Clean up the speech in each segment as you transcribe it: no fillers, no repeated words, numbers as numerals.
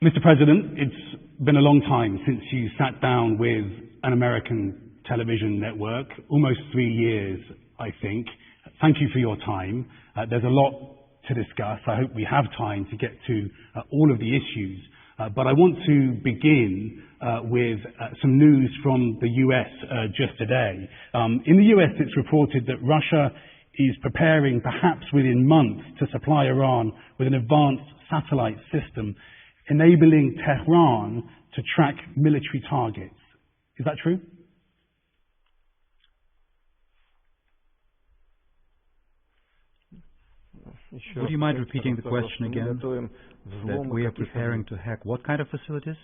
Mr. President, it's been a long time since you sat down with an American television network, almost 3 years, I think. Thank you for your time. There's a lot to discuss. I hope we have time to get to all of the issues. But I want to begin with some news from the US just today. In the US, it's reported that Russia is preparing, perhaps within months, to supply Iran with an advanced satellite system enabling Tehran to track military targets. Is that true? Would you mind repeating the question again? That we are preparing to hack what kind of facilities?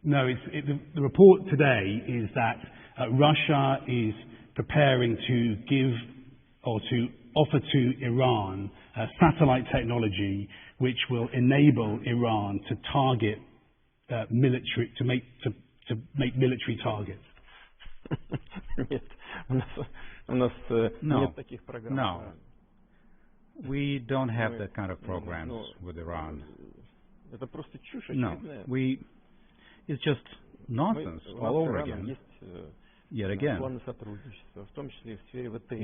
No, the report today is that Russia is preparing to give or to offer to Iran satellite technology which will enable Iran to target military, to make military targets. No. We don't have that kind of programs with Iran. No. It's just nonsense all over again. Yet again,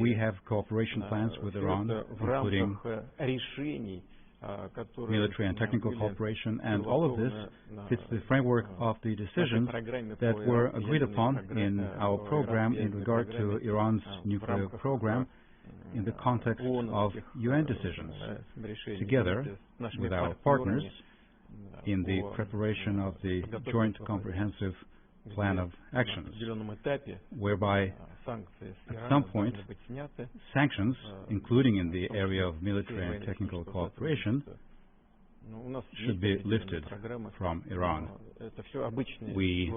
we have cooperation plans with Iran, including military and technical cooperation, and all of this fits the framework of the decisions that were agreed upon in our program in regard to Iran's nuclear program in the context of UN decisions, together with our partners in the preparation of the Joint Comprehensive Plan of Actions, whereby at some point sanctions, including in the area of military and technical cooperation, should be lifted from Iran. We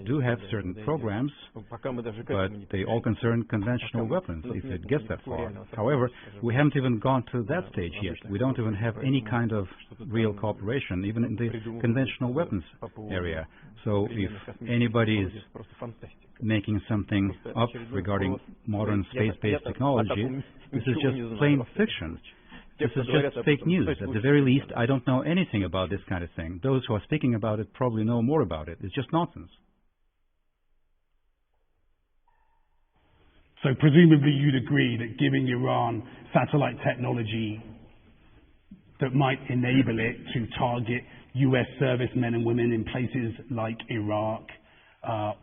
do have certain programs, but they all concern conventional weapons, if it gets that far. However, we haven't even gone to that stage yet. We don't even have any kind of real cooperation, even in the conventional weapons area. So if anybody is making something up regarding modern space-based technology, this is just plain fiction. This is just fake news. At the very least, I don't know anything about this kind of thing. Those who are speaking about it probably know more about it. It's just nonsense. So presumably you'd agree that giving Iran satellite technology that might enable it to target US servicemen and women in places like Iraq,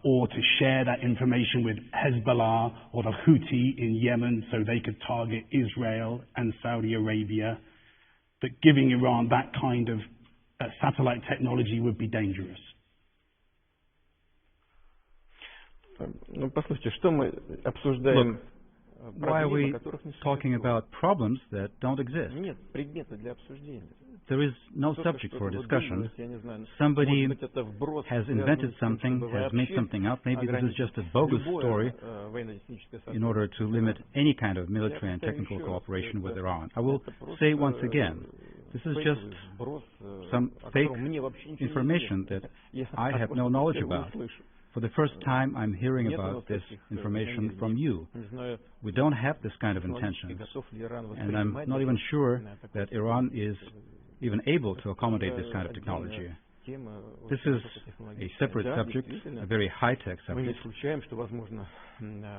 or to share that information with Hezbollah or the Houthi in Yemen so they could target Israel and Saudi Arabia, that giving Iran that kind of satellite technology would be dangerous? Look, why are we talking about problems that don't exist? There is no subject for discussion. Somebody has invented something, has made something up. Maybe this is just a bogus story in order to limit any kind of military and technical cooperation with Iran. I will say once again, this is just some fake information that I have no knowledge about. For the first time, I'm hearing about this information from you. We don't have this kind of intentions, and I'm not even sure that Iran is even able to accommodate this kind of technology. This is a separate subject, a very high-tech subject.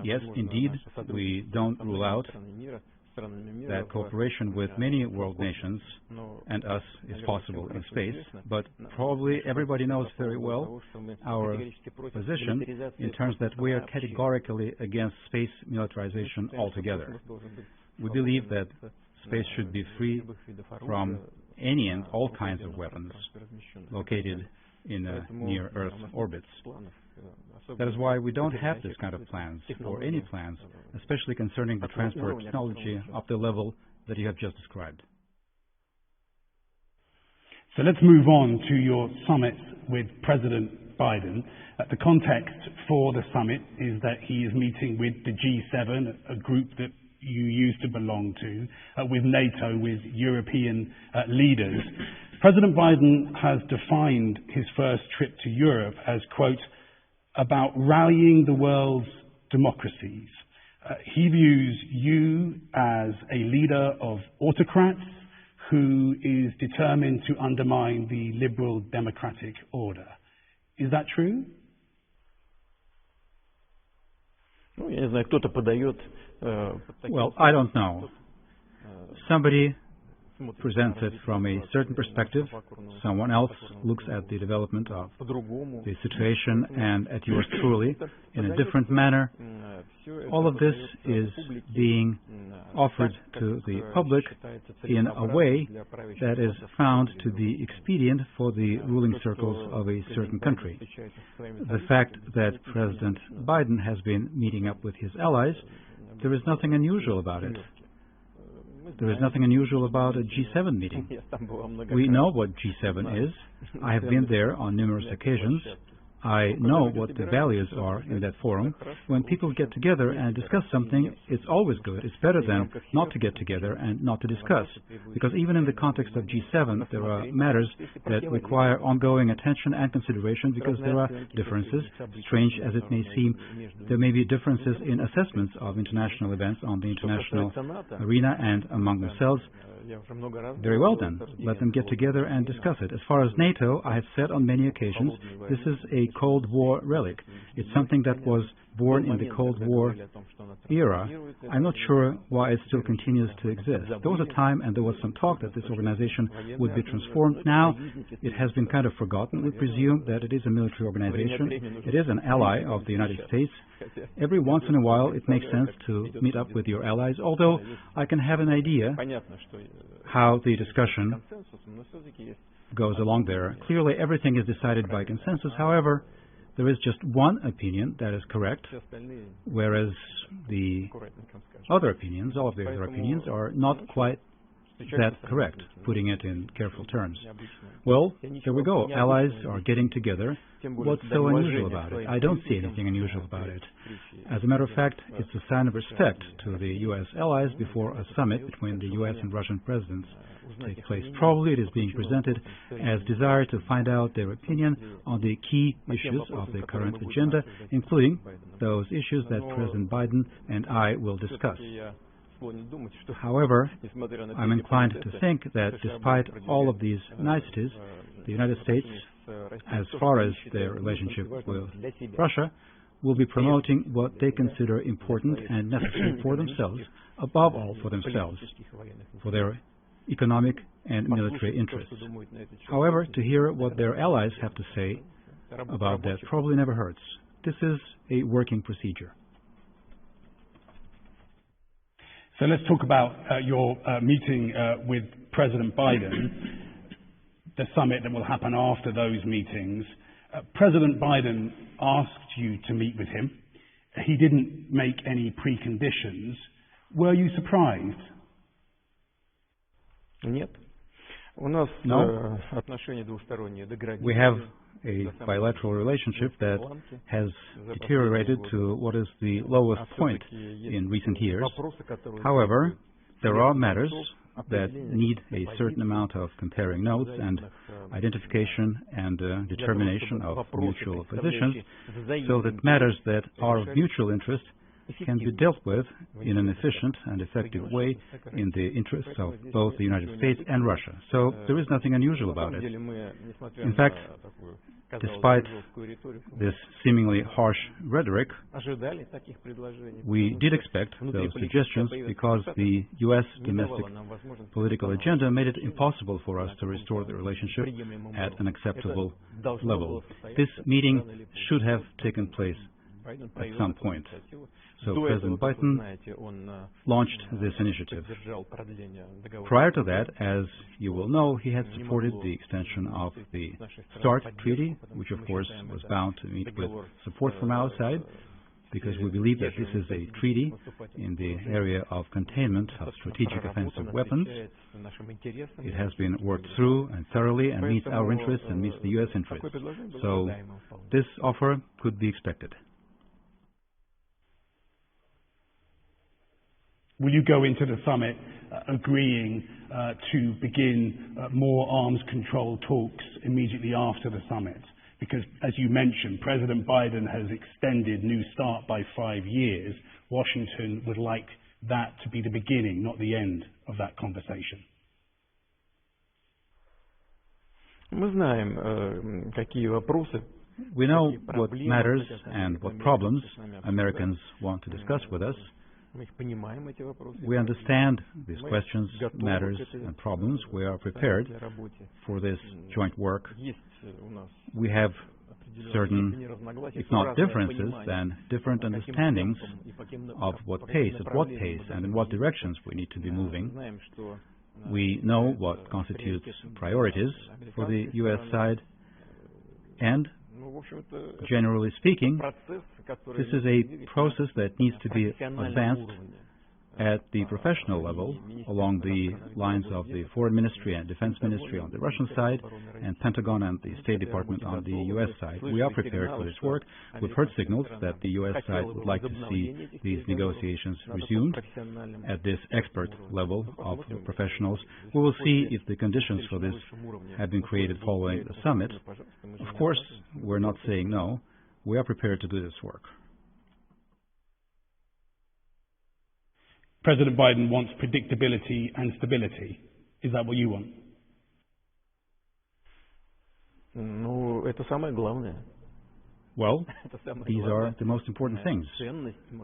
Yes, indeed, we don't rule out that cooperation with many world nations and us is possible in space, but probably everybody knows very well our position in terms that we are categorically against space militarization altogether. We believe that space should be free from any and all kinds of weapons located in near-Earth orbits. That is why we don't have this kind of plans, or any plans, especially concerning the transfer of technology up the level that you have just described. So let's move on to your summit with President Biden. The context for the summit is that he is meeting with the G7, a group that you used to belong to, with NATO, with European leaders. President Biden has defined his first trip to Europe as, quote, about rallying the world's democracies. He views you as a leader of autocrats who is determined to undermine the liberal democratic order. Is that true? Well, I don't know. Somebody presents it from a certain perspective. Someone else looks at the development of the situation and at yours truly in a different manner. All of this is being offered to the public in a way that is found to be expedient for the ruling circles of a certain country. The fact that President Biden has been meeting up with his allies, there is nothing unusual about it. There is nothing unusual about a G7 meeting. We know what G7 is. I have been there on numerous occasions. I know what the values are in that forum. When people get together and discuss something, it's always good. It's better than not to get together and not to discuss. Because even in the context of G7, there are matters that require ongoing attention and consideration because there are differences. Strange as it may seem, there may be differences in assessments of international events on the international arena and among themselves. Very well then, let them get together and discuss it. As far as NATO, I have said on many occasions, this is a Cold War relic. It's something that was born in the Cold War era. I'm not sure why it still continues to exist. There was a time and there was some talk that this organization would be transformed. Now it has been kind of forgotten. We presume that it is a military organization. It is an ally of the United States. Every once in a while it makes sense to meet up with your allies, although I can have an idea how the discussion goes along there. Clearly everything is decided by consensus. However, there is just one opinion that is correct, whereas the other opinions, all of the other opinions, are not quite that correct, putting it in careful terms. Well, here we go. Allies are getting together. What's so unusual about it? I don't see anything unusual about it. As a matter of fact, it's a sign of respect to the U.S. allies before a summit between the U.S. and Russian presidents takes place. Probably it is being presented as desire to find out their opinion on the key issues of the current agenda, including those issues that President Biden and I will discuss. However, I'm inclined to think that despite all of these niceties, the United States, as far as their relationship with Russia, will be promoting what they consider important and necessary for themselves, above all for themselves, for their economic and military interests. However, to hear what their allies have to say about that probably never hurts. This is a working procedure. So let's talk about your meeting with President Biden, the summit that will happen after those meetings. President Biden asked you to meet with him. He didn't make any preconditions. Were you surprised? No. We have a bilateral relationship that has deteriorated to what is the lowest point in recent years. However, there are matters that need a certain amount of comparing notes and identification and determination of mutual positions, so that matters that are of mutual interest can be dealt with in an efficient and effective way in the interests of both the United States and Russia. So there is nothing unusual about it. In fact, despite this seemingly harsh rhetoric, we did expect those suggestions because the U.S. domestic political agenda made it impossible for us to restore the relationship at an acceptable level. This meeting should have taken place at some point. So President Biden launched this initiative. Prior to that, as you will know, he had supported the extension of the START treaty, which of course was bound to meet with support from our side, because we believe that this is a treaty in the area of containment of strategic offensive weapons. It has been worked through and thoroughly and meets our interests and meets the U.S. interests. So this offer could be expected. Will you go into the summit agreeing to begin more arms control talks immediately after the summit? Because, as you mentioned, President Biden has extended New START by 5 years. Washington would like that to be the beginning, not the end of that conversation. We know what matters and what problems Americans want to discuss with us. We understand these questions, matters, and problems. We are prepared for this joint work. We have certain, if not differences, then different understandings of what pace, at what pace, and in what directions we need to be moving. We know what constitutes priorities for the U.S. side, and generally speaking, this is a process that needs to be advanced at the professional level, along the lines of the Foreign Ministry and Defense Ministry on the Russian side, and Pentagon and the State Department on the U.S. side. We are prepared for this work. We've heard signals that the U.S. side would like to see these negotiations resumed at this expert level of professionals. We will see if the conditions for this have been created following the summit. Of course, we're not saying no. We are prepared to do this work. President Biden wants predictability and stability. Is that what you want? Well, these are the most important things.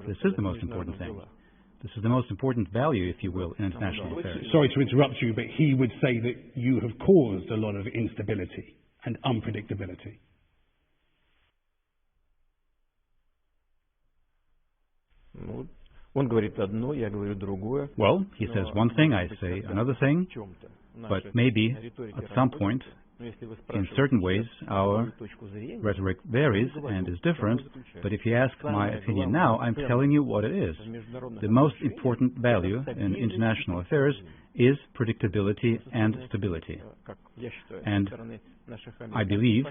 This is the most important thing. This is the most important value, if you will, in international affairs. Sorry to interrupt you, but he would say that you have caused a lot of instability and unpredictability. Well, he says one thing, I say another thing, but maybe at some point, in certain ways, our rhetoric varies and is different, but if you ask my opinion now, I'm telling you what it is. The most important value in international affairs is predictability and stability. And I believe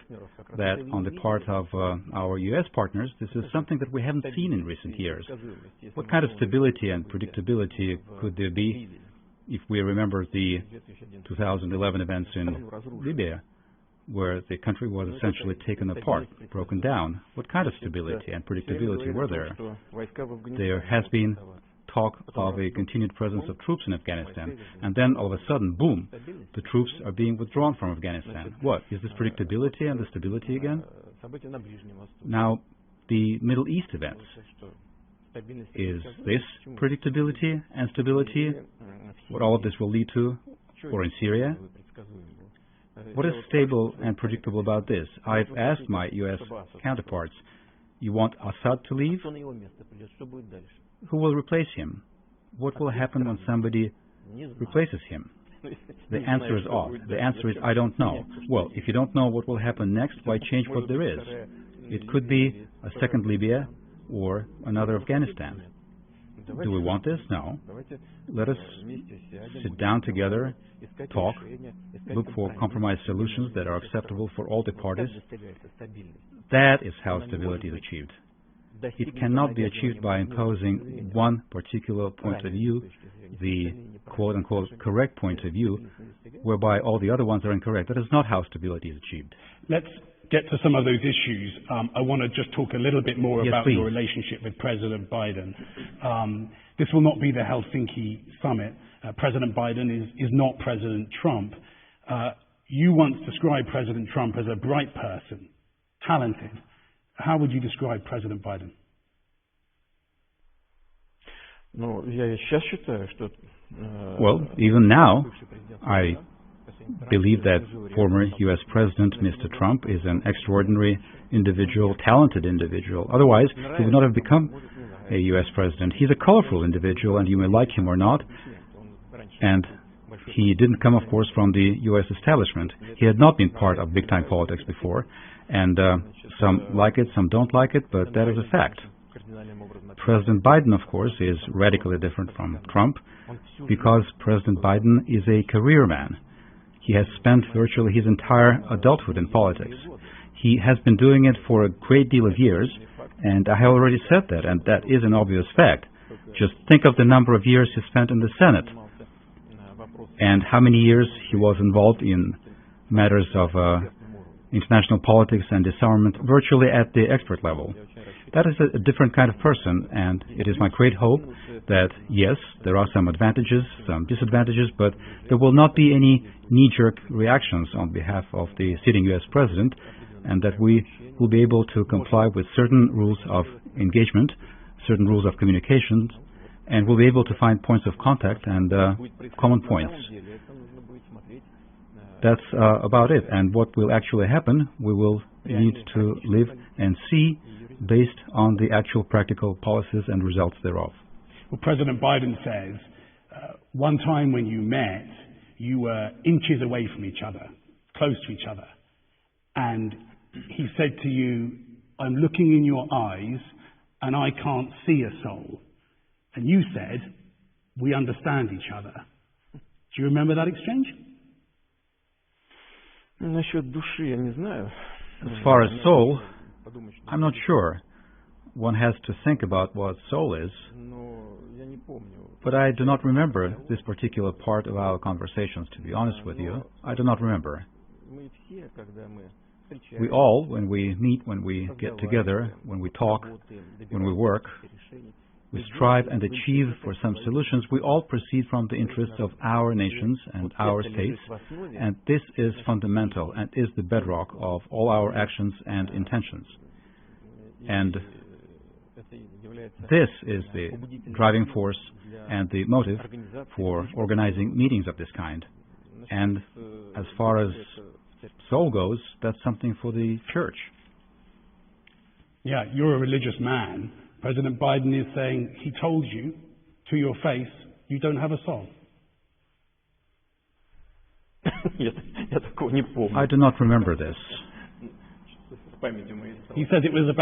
that on the part of our U.S. partners, this is something that we haven't seen in recent years. What kind of stability and predictability could there be if we remember the 2011 events in Libya, where the country was essentially taken apart, broken down? What kind of stability and predictability were there? There has been talk of a continued presence of troops in Afghanistan, and then all of a sudden, boom, the troops are being withdrawn from Afghanistan. What? Is this predictability and the stability again? Now, the Middle East events. Is this predictability and stability? What all of this will lead to? Or in Syria? What is stable and predictable about this? I've asked my U.S. counterparts, you want Assad to leave? Who will replace him? What will happen when somebody replaces him? The answer is off. The answer is, I don't know. Well, if you don't know what will happen next, why change what there is? It could be a second Libya or another Afghanistan. Do we want this? No. Let us sit down together, talk, look for compromise solutions that are acceptable for all the parties. That is how stability is achieved. It cannot be achieved by imposing one particular point of view, the quote-unquote correct point of view, whereby all the other ones are incorrect. That is not how stability is achieved. Let's get to some of those issues. I want to just talk a little bit more about your relationship with President Biden. This will not be the Helsinki summit. President Biden is not President Trump. You once described President Trump as a bright person, talented. How would you describe President Biden? Well, even now, I believe that former U.S. President Mr. Trump is an extraordinary individual, talented individual. Otherwise, he would not have become a U.S. President. He's a colorful individual, and you may like him or not. And he didn't come, of course, from the U.S. establishment. He had not been part of big-time politics before. And some like it, some don't like it, but that is a fact. President Biden, of course, is radically different from Trump because President Biden is a career man. He has spent virtually his entire adulthood in politics. He has been doing it for a great deal of years, and I have already said that, and that is an obvious fact. Just think of the number of years he spent in the Senate, and how many years he was involved in matters of international politics and disarmament, virtually at the expert level. That is a different kind of person, and it is my great hope that, yes, there are some advantages, some disadvantages, but there will not be any knee-jerk reactions on behalf of the sitting U.S. President, and that we will be able to comply with certain rules of engagement, certain rules of communication, and we'll be able to find points of contact and common points. That's about it. And what will actually happen, we will need to live and see based on the actual practical policies and results thereof. Well, President Biden says, one time when you met, you were inches away from each other, close to each other. And he said to you, I'm looking in your eyes and I can't see a soul. And you said, we understand each other. Do you remember that exchange? As far as soul, I'm not sure. One has to think about what soul is. But I do not remember this particular part of our conversations, to be honest with you. I do not remember. We all, when we meet, when we get together, when we talk, when we work, we strive and achieve for some solutions. We all proceed from the interests of our nations and our states, and this is fundamental and is the bedrock of all our actions and intentions. And this is the driving force and the motive for organizing meetings of this kind. And as far as soul goes, that's something for the church. Yeah, you're a religious man. President Biden is saying he told you to your face you don't have a soul. I do not remember this. He says it was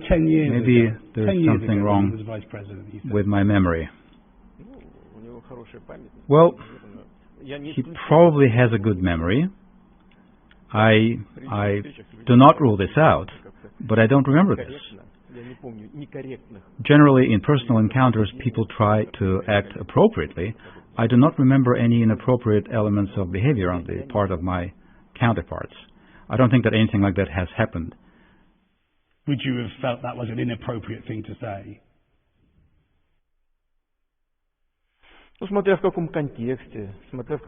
10 years Maybe ago. there's something wrong he was vice president, with my memory. Well, he probably has a good memory. I do not rule this out, but I don't remember this. Generally, in personal encounters, people try to act appropriately. I do not remember any inappropriate elements of behavior on the part of my counterparts. I don't think that anything like that has happened. Would you have felt that was an inappropriate thing to say?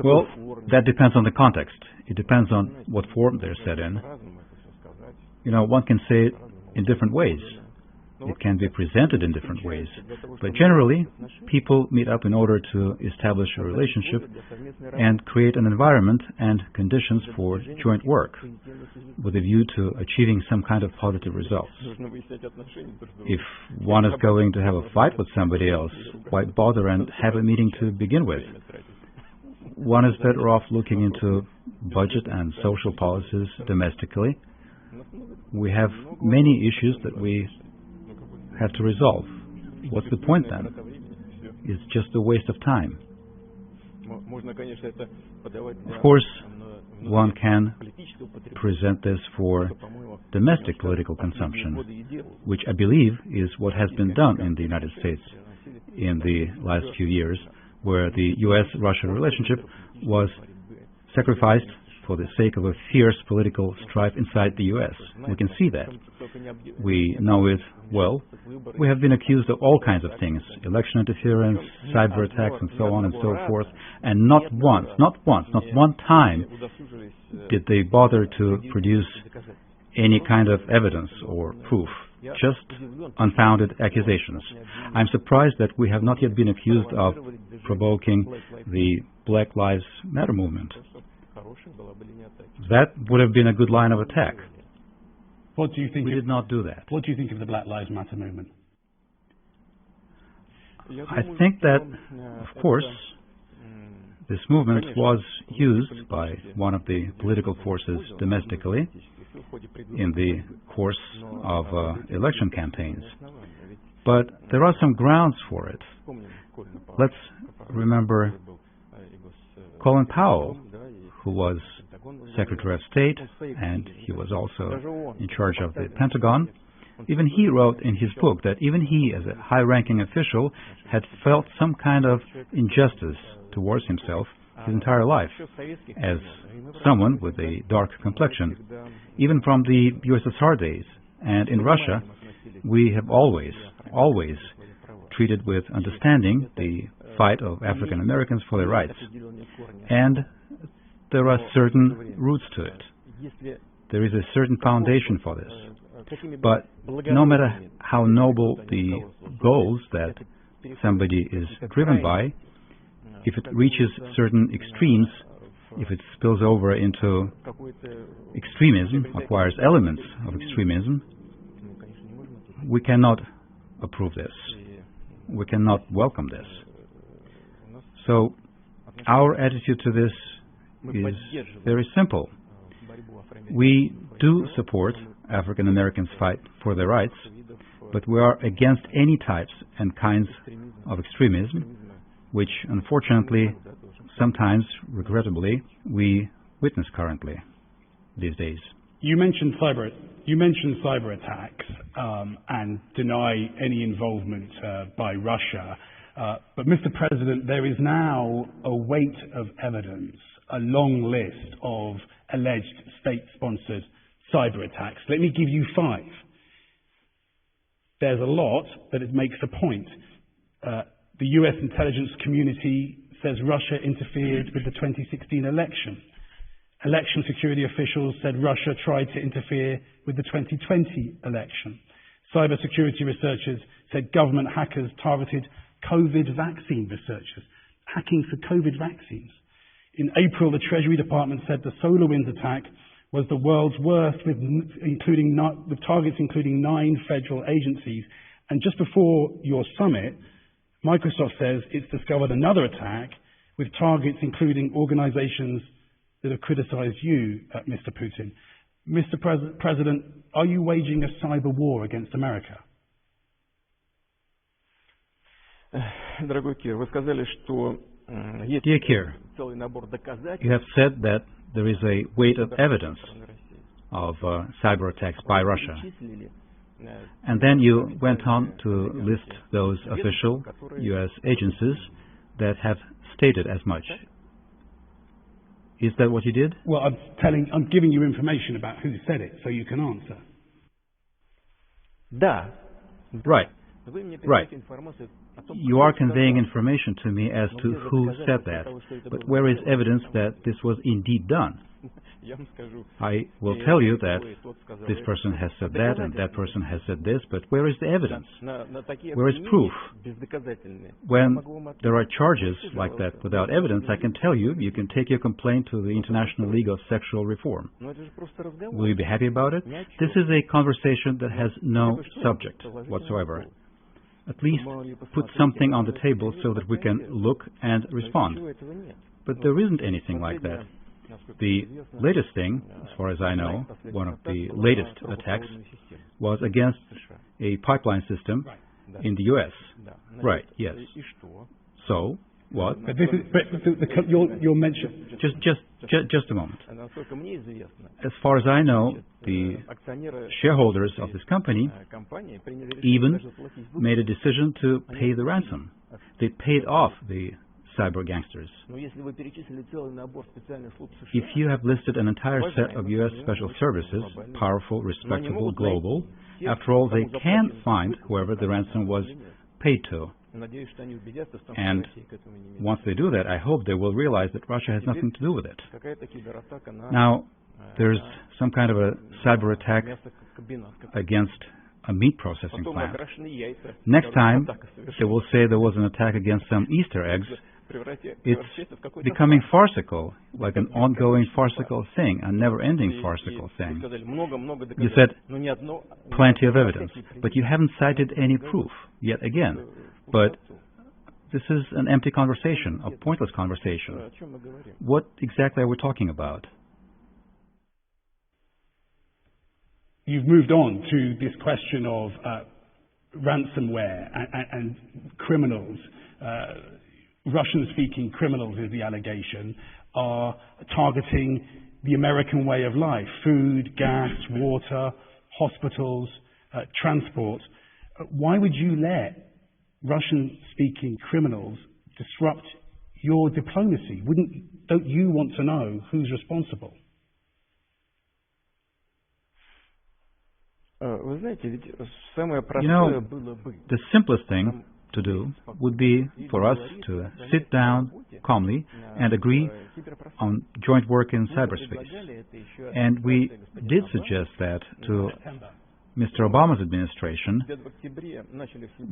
Well, that depends on the context. It depends on what form they're said in. You know, one can say it in different ways. It can be presented in different ways. But generally, people meet up in order to establish a relationship and create an environment and conditions for joint work with a view to achieving some kind of positive results. If one is going to have a fight with somebody else, why bother and have a meeting to begin with? One is better off looking into budget and social policies domestically. We have many issues that we have to resolve. What's the point then? It's just a waste of time. Of course, one can present this for domestic political consumption, which I believe is what has been done in the United States in the last few years, where the U.S.-Russia relationship was sacrificed for the sake of a fierce political strife inside the U.S. We can see that. We know it well. We have been accused of all kinds of things, election interference, cyber attacks, and so on and so forth, and not one time did they bother to produce any kind of evidence or proof, just unfounded accusations. I'm surprised that we have not yet been accused of provoking the Black Lives Matter movement. That would have been a good line of attack. What do you think? We did not do that. What do you think of the Black Lives Matter movement? I think that, of course, this movement was used by one of the political forces domestically in the course of election campaigns. But there are some grounds for it. Let's remember Colin Powell, who was Secretary of State, and he was also in charge of the Pentagon. Even he wrote in his book that even he, as a high-ranking official, had felt some kind of injustice towards himself his entire life, as someone with a dark complexion, even from the USSR days. And in Russia, We have always treated with understanding the fight of African Americans for their rights. And there are certain roots to it. There is a certain foundation for this. But no matter how noble the goals that somebody is driven by, if it reaches certain extremes, if it spills over into extremism, acquires elements of extremism, we cannot approve this. We cannot welcome this. So our attitude to this is very simple. We do support African Americans' fight for their rights, but we are against any types and kinds of extremism, which unfortunately, sometimes, regrettably, we witness currently these days. You mentioned cyber attacks and deny any involvement by Russia. But Mr. President, there is now a weight of evidence, a long list of alleged state-sponsored cyber attacks. Let me give you 5. There's a lot, but it makes a point. The US intelligence community says Russia interfered with the 2016 election. Election security officials said Russia tried to interfere with the 2020 election. Cybersecurity researchers said government hackers targeted COVID vaccine researchers, hacking for COVID vaccines. In April, the Treasury Department said the SolarWinds attack was the world's worst, with targets including 9 federal agencies. And just before your summit, Microsoft says it's discovered another attack with targets including organizations that have criticized you, Mr. Putin. Mr. President, are you waging a cyber war against America? Dear Keir, you have said that there is a weight of evidence of cyber attacks by Russia. And then you went on to list those official U.S. agencies that have stated as much. Is that what you did? Well, I'm giving you information about who said it, so you can answer. Right. You are conveying information to me as to who said that, but where is evidence that this was indeed done? I will tell you that this person has said that and that person has said this, but where is the evidence? Where is proof? When there are charges like that without evidence, I can tell you, you can take your complaint to the International League of Sexual Reform. Will you be happy about it? This is a conversation that has no subject whatsoever. At least put something on the table so that we can look and respond. But there isn't anything like that. The latest thing, as far as I know, one of the latest attacks, was against a pipeline system in the U.S. Right, yes. So, what? You'll mention... Just a moment. As far as I know, the shareholders of this company even made a decision to pay the ransom. They paid off the cyber gangsters. If you have listed an entire set of U.S. special services, powerful, respectable, global, after all, they can find whoever the ransom was paid to. And once they do that, I hope they will realize that Russia has nothing to do with it. Now, there's some kind of a cyber attack against a meat processing plant. Next time, they will say there was an attack against some Easter eggs. It's becoming farcical, like an ongoing farcical thing, a never-ending farcical thing. You said plenty of evidence, but you haven't cited any proof, yet again. But this is an empty conversation, a pointless conversation. What exactly are we talking about? You've moved on to this question of ransomware and criminals. Russian-speaking criminals, is the allegation, are targeting the American way of life: food, gas, water, hospitals, transport. Why would you let Russian-speaking criminals disrupt your diplomacy? Don't you want to know who's responsible? You know, the simplest thing to do would be for us to sit down calmly and agree on joint work in cyberspace. And we did suggest that to Mr. Obama's administration.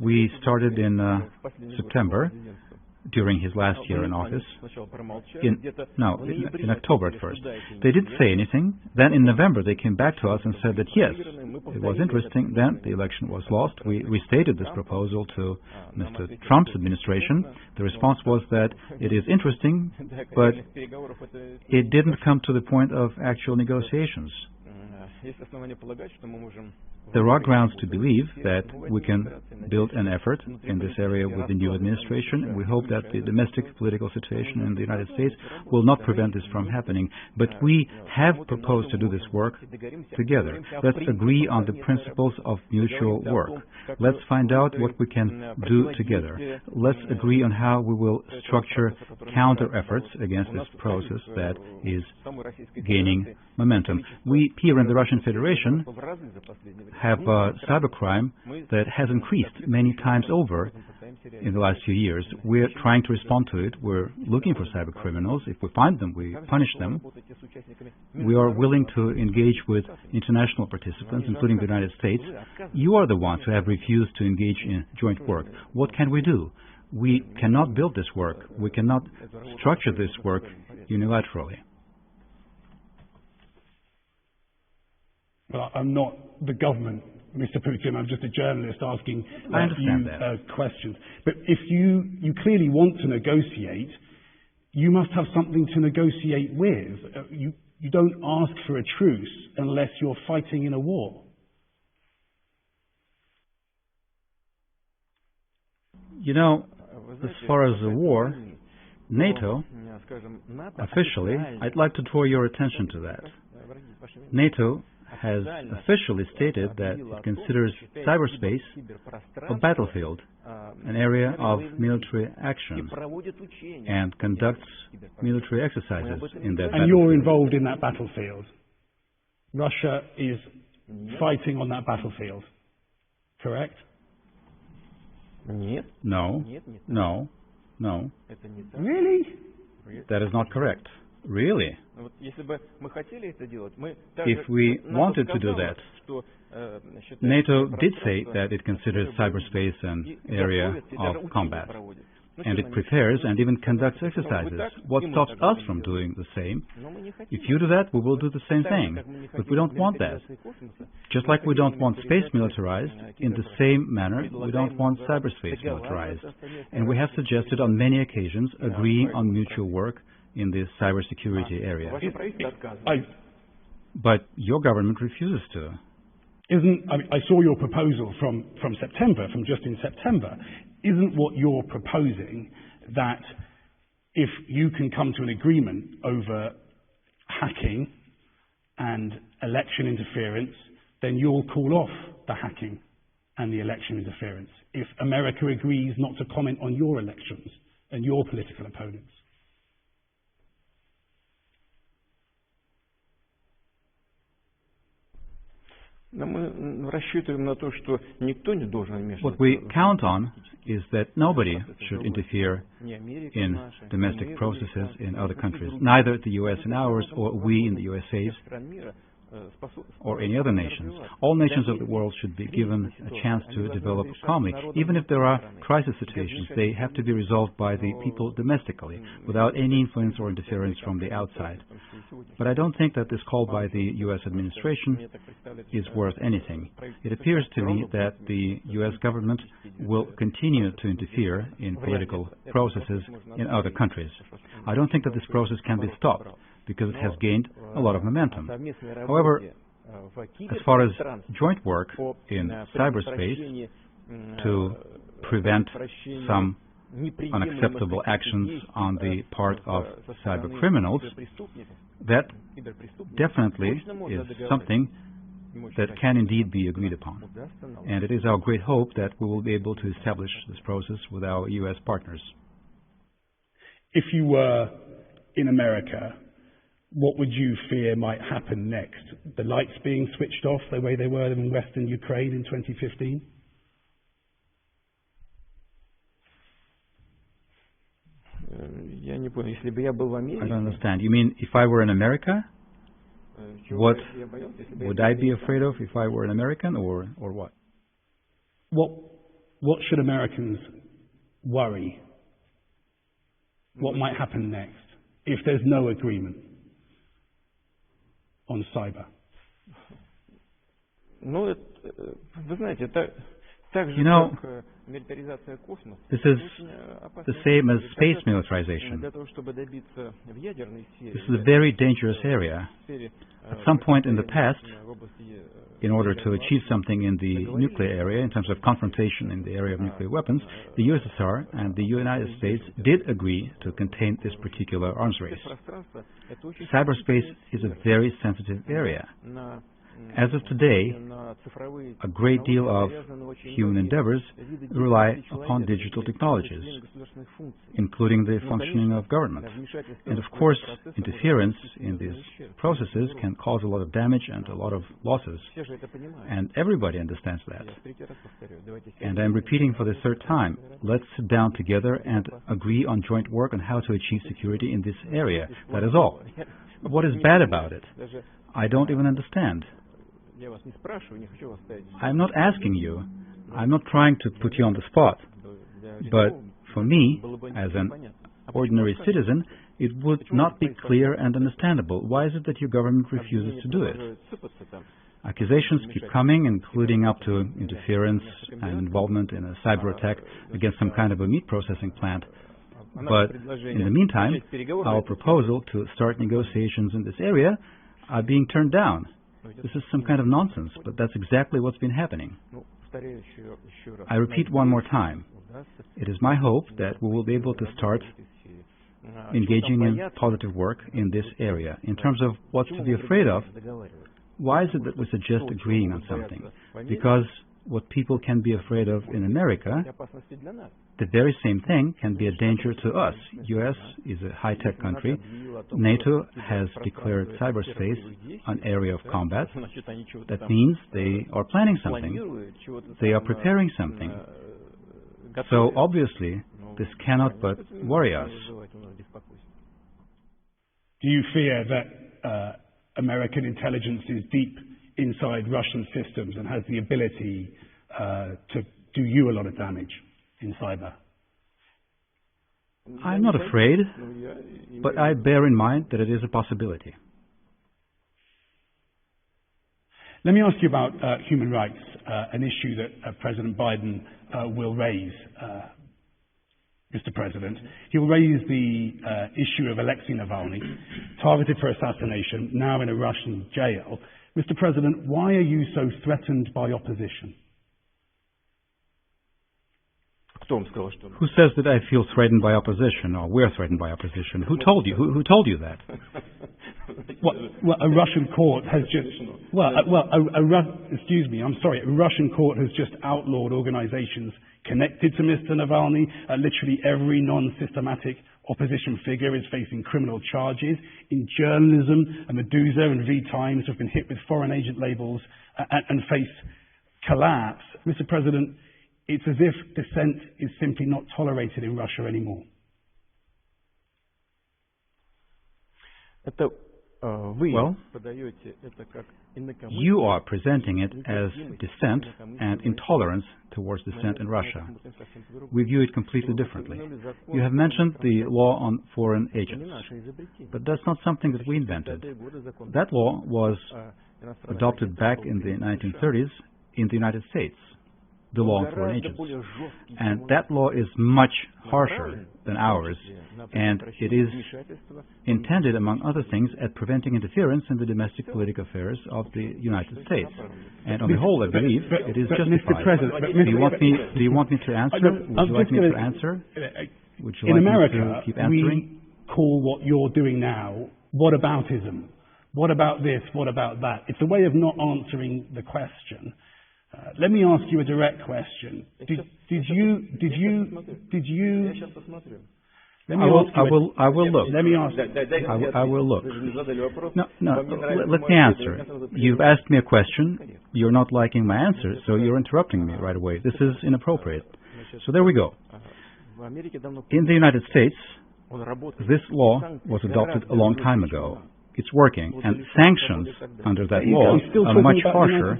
We started in September, during his last year in office, in October at first. They didn't say anything. Then in November they came back to us and said that yes, it was interesting. Then the election was lost. We restated this proposal to Mr. Trump's administration. The response was that it is interesting, but it didn't come to the point of actual negotiations. There are grounds to believe that we can build an effort in this area with the new administration, and we hope that the domestic political situation in the United States will not prevent this from happening. But we have proposed to do this work together. Let's agree on the principles of mutual work. Let's find out what we can do together. Let's agree on how we will structure counter-efforts against this process that is gaining momentum. We here in the Russian Federation have cybercrime that has increased many times over in the last few years. We're trying to respond to it. We're looking for cyber criminals. If we find them, we punish them. We are willing to engage with international participants, including the United States. You are the ones who have refused to engage in joint work. What can we do? We cannot build this work. We cannot structure this work unilaterally. Well, I'm not the government, Mr. Putin. I'm just a journalist asking questions. But if you clearly want to negotiate, you must have something to negotiate with. You don't ask for a truce unless you're fighting in a war. You know, as far as the war, NATO, officially, I'd like to draw your attention to that. NATO has officially stated that it considers cyberspace a battlefield, an area of military action, and conducts military exercises in that battlefield. And you're involved in that battlefield. Russia is fighting on that battlefield, correct? No. Really? That is not correct. Really? If we wanted to do that, NATO did say that it considers cyberspace an area of combat, and it prepares and even conducts exercises. What stops us from doing the same? If you do that, we will do the same thing. But we don't want that. Just like we don't want space militarized, in the same manner, we don't want cyberspace militarized. And we have suggested on many occasions agreeing on mutual work in the cybersecurity area. But your government refuses to. I saw your proposal from September, from just in September. Isn't what you're proposing that if you can come to an agreement over hacking and election interference, then you'll call off the hacking and the election interference if America agrees not to comment on your elections and your political opponents? What we count on is that nobody should interfere in domestic processes in other countries, neither the U.S. in ours or we in the USA's or any other nations. All nations of the world should be given a chance to develop calmly. Even if there are crisis situations, they have to be resolved by the people domestically, without any influence or interference from the outside. But I don't think that this call by the U.S. administration is worth anything. It appears to me that the U.S. government will continue to interfere in political processes in other countries. I don't think that this process can be stopped, because it has gained a lot of momentum. However, as far as joint work in cyberspace to prevent some unacceptable actions on the part of cyber criminals, that definitely is something that can indeed be agreed upon. And it is our great hope that we will be able to establish this process with our U.S. partners. If you were in America, what would you fear might happen next? The lights being switched off the way they were in Western Ukraine in 2015? I don't understand. You mean if I were in America? What would I be afraid of if I were an American, or what? What should Americans worry? What might happen next if there's no agreement on cyber? You know, this is the same as space militarization. This is a very dangerous area. At some point in the past, in order to achieve something in the nuclear area, in terms of confrontation in the area of nuclear weapons, the USSR and the United States did agree to contain this particular arms race. Cyberspace is a very sensitive area. As of today, a great deal of human endeavors rely upon digital technologies, including the functioning of government. And of course, interference in these processes can cause a lot of damage and a lot of losses. And everybody understands that. And I'm repeating for the third time, let's sit down together and agree on joint work on how to achieve security in this area. That is all. What is bad about it? I don't even understand. I'm not asking you. I'm not trying to put you on the spot. But for me, as an ordinary citizen, it would not be clear and understandable. Why is it that your government refuses to do it? Accusations keep coming, including up to interference and involvement in a cyber attack against some kind of a meat processing plant. But in the meantime, our proposal to start negotiations in this area are being turned down. This is some kind of nonsense, but that's exactly what's been happening. I repeat one more time. It is my hope that we will be able to start engaging in positive work in this area. In terms of what's to be afraid of, why is it that we suggest agreeing on something? Because what people can be afraid of in America, the very same thing can be a danger to us. U.S. is a high-tech country. NATO has declared cyberspace an area of combat. That means they are planning something. They are preparing something. So obviously, this cannot but worry us. Do you fear that American intelligence is deep inside Russian systems and has the ability to do you a lot of damage in cyber? I'm not afraid, but I bear in mind that it is a possibility. Let me ask you about human rights, an issue that President Biden will raise. Mr. President, he will raise the issue of Alexei Navalny, targeted for assassination, now in a Russian jail. Mr. President, why are you so threatened by opposition? Who says that I feel threatened by opposition, or we're threatened by opposition? Who told you? Who told you that? Well, a Russian court has just... excuse me, I'm sorry. A Russian court has just outlawed organizations connected to Mr. Navalny. Literally every non-systematic opposition figure is facing criminal charges. In journalism, Medusa and V-Times have been hit with foreign agent labels and face collapse. Mr. President, it's as if dissent is simply not tolerated in Russia anymore. Well, you are presenting it as dissent and intolerance towards dissent in Russia. We view it completely differently. You have mentioned the law on foreign agents, but that's not something that we invented. That law was adopted back in the 1930s in the United States, the law on foreign agents. And that law is much harsher than ours, and it is intended, among other things, at preventing interference in the domestic political affairs of the United States. And on the whole, I believe it is justified. Do you want me to answer? Would you like me to answer? Would you like me to keep answering? We call what you're doing now whataboutism. What about this? What about that? It's a way of not answering the question. Let me ask you a I will look. Let me ask. I will look. No, let me answer. You've asked me a question. You're not liking my answer, so you're interrupting me right away. This is inappropriate. So there we go. In the United States, this law was adopted a long time ago. It's working, and sanctions under that law are much harsher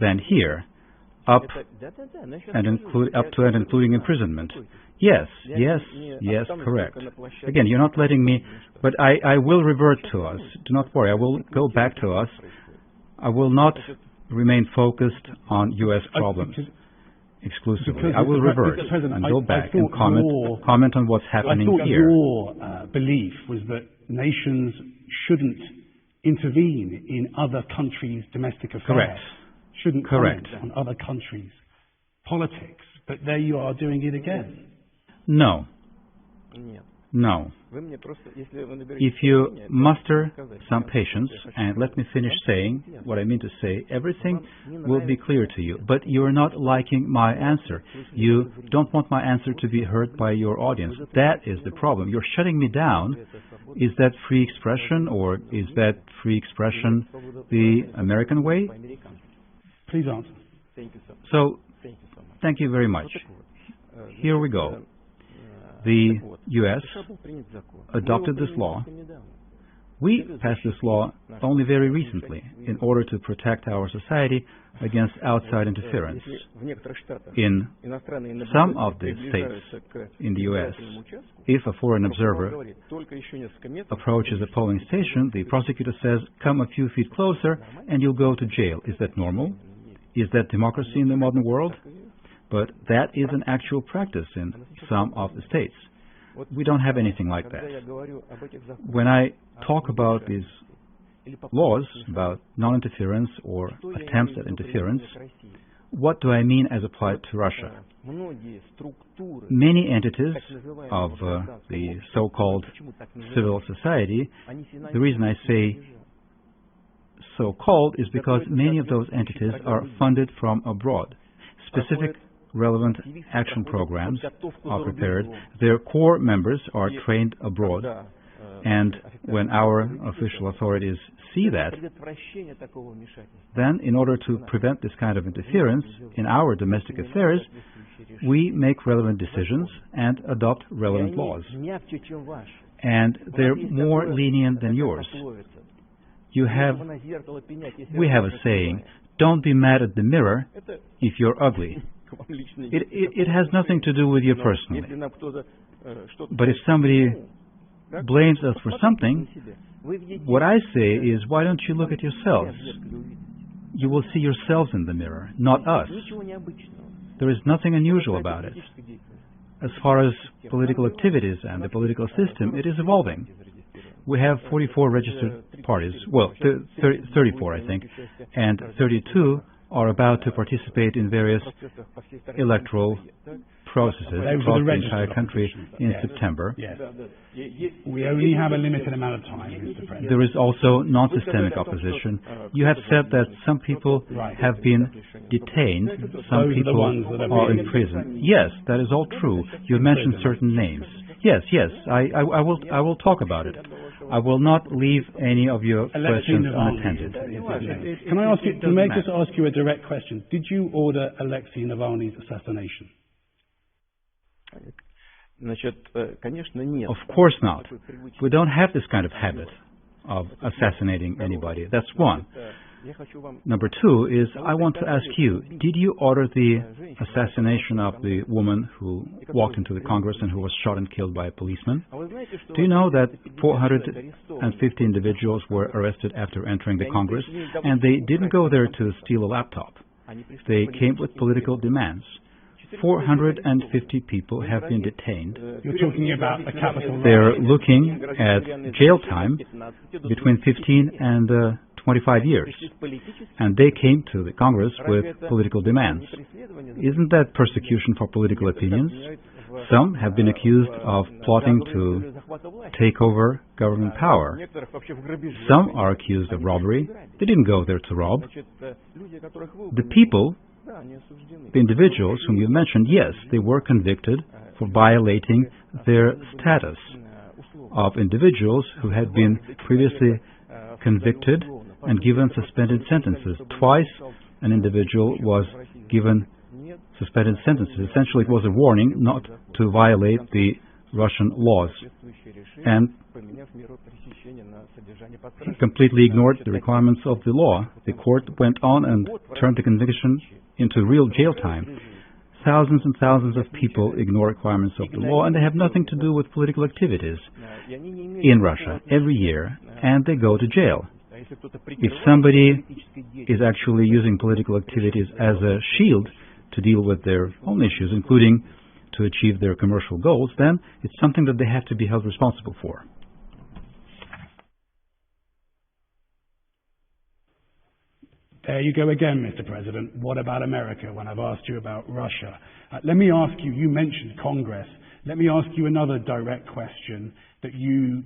than here, up to and including imprisonment. Yes, correct. Again, you're not letting me, but I will revert to us. Do not worry, I will go back to us. I will not remain focused on U.S. problems exclusively. I will revert and go back and comment on what's happening here. Your belief was that nations shouldn't intervene in other countries' domestic affairs. Correct. Shouldn't comment on other countries' politics. But there you are doing it again. No. If you muster some patience and let me finish saying what I mean to say, everything will be clear to you. But you're not liking my answer. You don't want my answer to be heard by your audience. That is the problem. You're shutting me down. Is that free expression, or is that free expression the American way? Please answer. So, thank you very much. Here we go. The U.S. adopted this law. We passed this law only very recently in order to protect our society against outside interference. In some of the states in the U.S., if a foreign observer approaches a polling station, the prosecutor says, "Come a few feet closer and you'll go to jail." Is that normal? Is that democracy in the modern world? But that is an actual practice in some of the states. We don't have anything like that. When I talk about these laws, about non-interference or attempts at interference, what do I mean as applied to Russia? Many entities of the so-called civil society, the reason I say so-called is because many of those entities are funded from abroad. Specific relevant action programs are prepared. Their core members are trained abroad. And when our official authorities see that, then in order to prevent this kind of interference in our domestic affairs, we make relevant decisions and adopt relevant laws. And they're more lenient than yours. We have a saying, don't be mad at the mirror if you're ugly. It has nothing to do with you personally. But if somebody blames us for something, what I say is, why don't you look at yourselves? You will see yourselves in the mirror, not us. There is nothing unusual about it. As far as political activities and the political system, it is evolving. We have 44 registered parties, well, 34 I think, and 32 are about to participate in various electoral processes across the entire country in September. Yes. We only have a limited amount of time, Mr. President. There is also non-systemic opposition. You have said that some people have been detained, some people are in prison. Yes, that is all true. You mentioned certain names. Yes, I will talk about it. I will not leave any of your questions unattended. Can I ask you, can I just ask you a direct question? Did you order Alexei Navalny's assassination? Of course not. We don't have this kind of habit of assassinating anybody. That's one. Number two is, I want to ask you, did you order the assassination of the woman who walked into the Congress and who was shot and killed by a policeman? Do you know that 450 individuals were arrested after entering the Congress, and they didn't go there to steal a laptop. They came with political demands. 450 people have been detained. You're talking about the capital. They're looking at jail time between 15 and 25 years. And they came to the Congress with political demands. Isn't that persecution for political opinions? Some have been accused of plotting to take over government power. Some are accused of robbery. They didn't go there to rob. The people, the individuals whom you mentioned, yes, they were convicted for violating their status of individuals who had been previously convicted and given suspended sentences. Twice an individual was given suspended sentences. Essentially, it was a warning not to violate the Russian laws, and he completely ignored the requirements of the law. The court went on and turned the conviction into real jail time. Thousands and thousands of people ignore requirements of the law, and they have nothing to do with political activities in Russia every year, and they go to jail. If somebody is actually using political activities as a shield to deal with their own issues, including to achieve their commercial goals, then it's something that they have to be held responsible for. There you go again, Mr. President. What about America when I've asked you about Russia? Let me ask you, you mentioned Congress. Let me ask you another direct question that you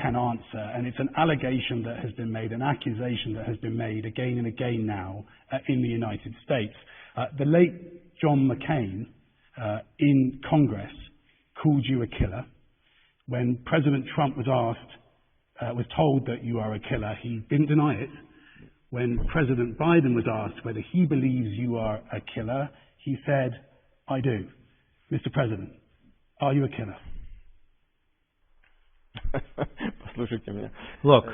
can answer, and it's an allegation that has been made, an accusation that has been made again and again now in the United States. The late John McCain in Congress called you a killer. When President Trump was told that you are a killer, he didn't deny it. When President Biden was asked whether he believes you are a killer, he said, I do. Mr. President, are you a killer? Look,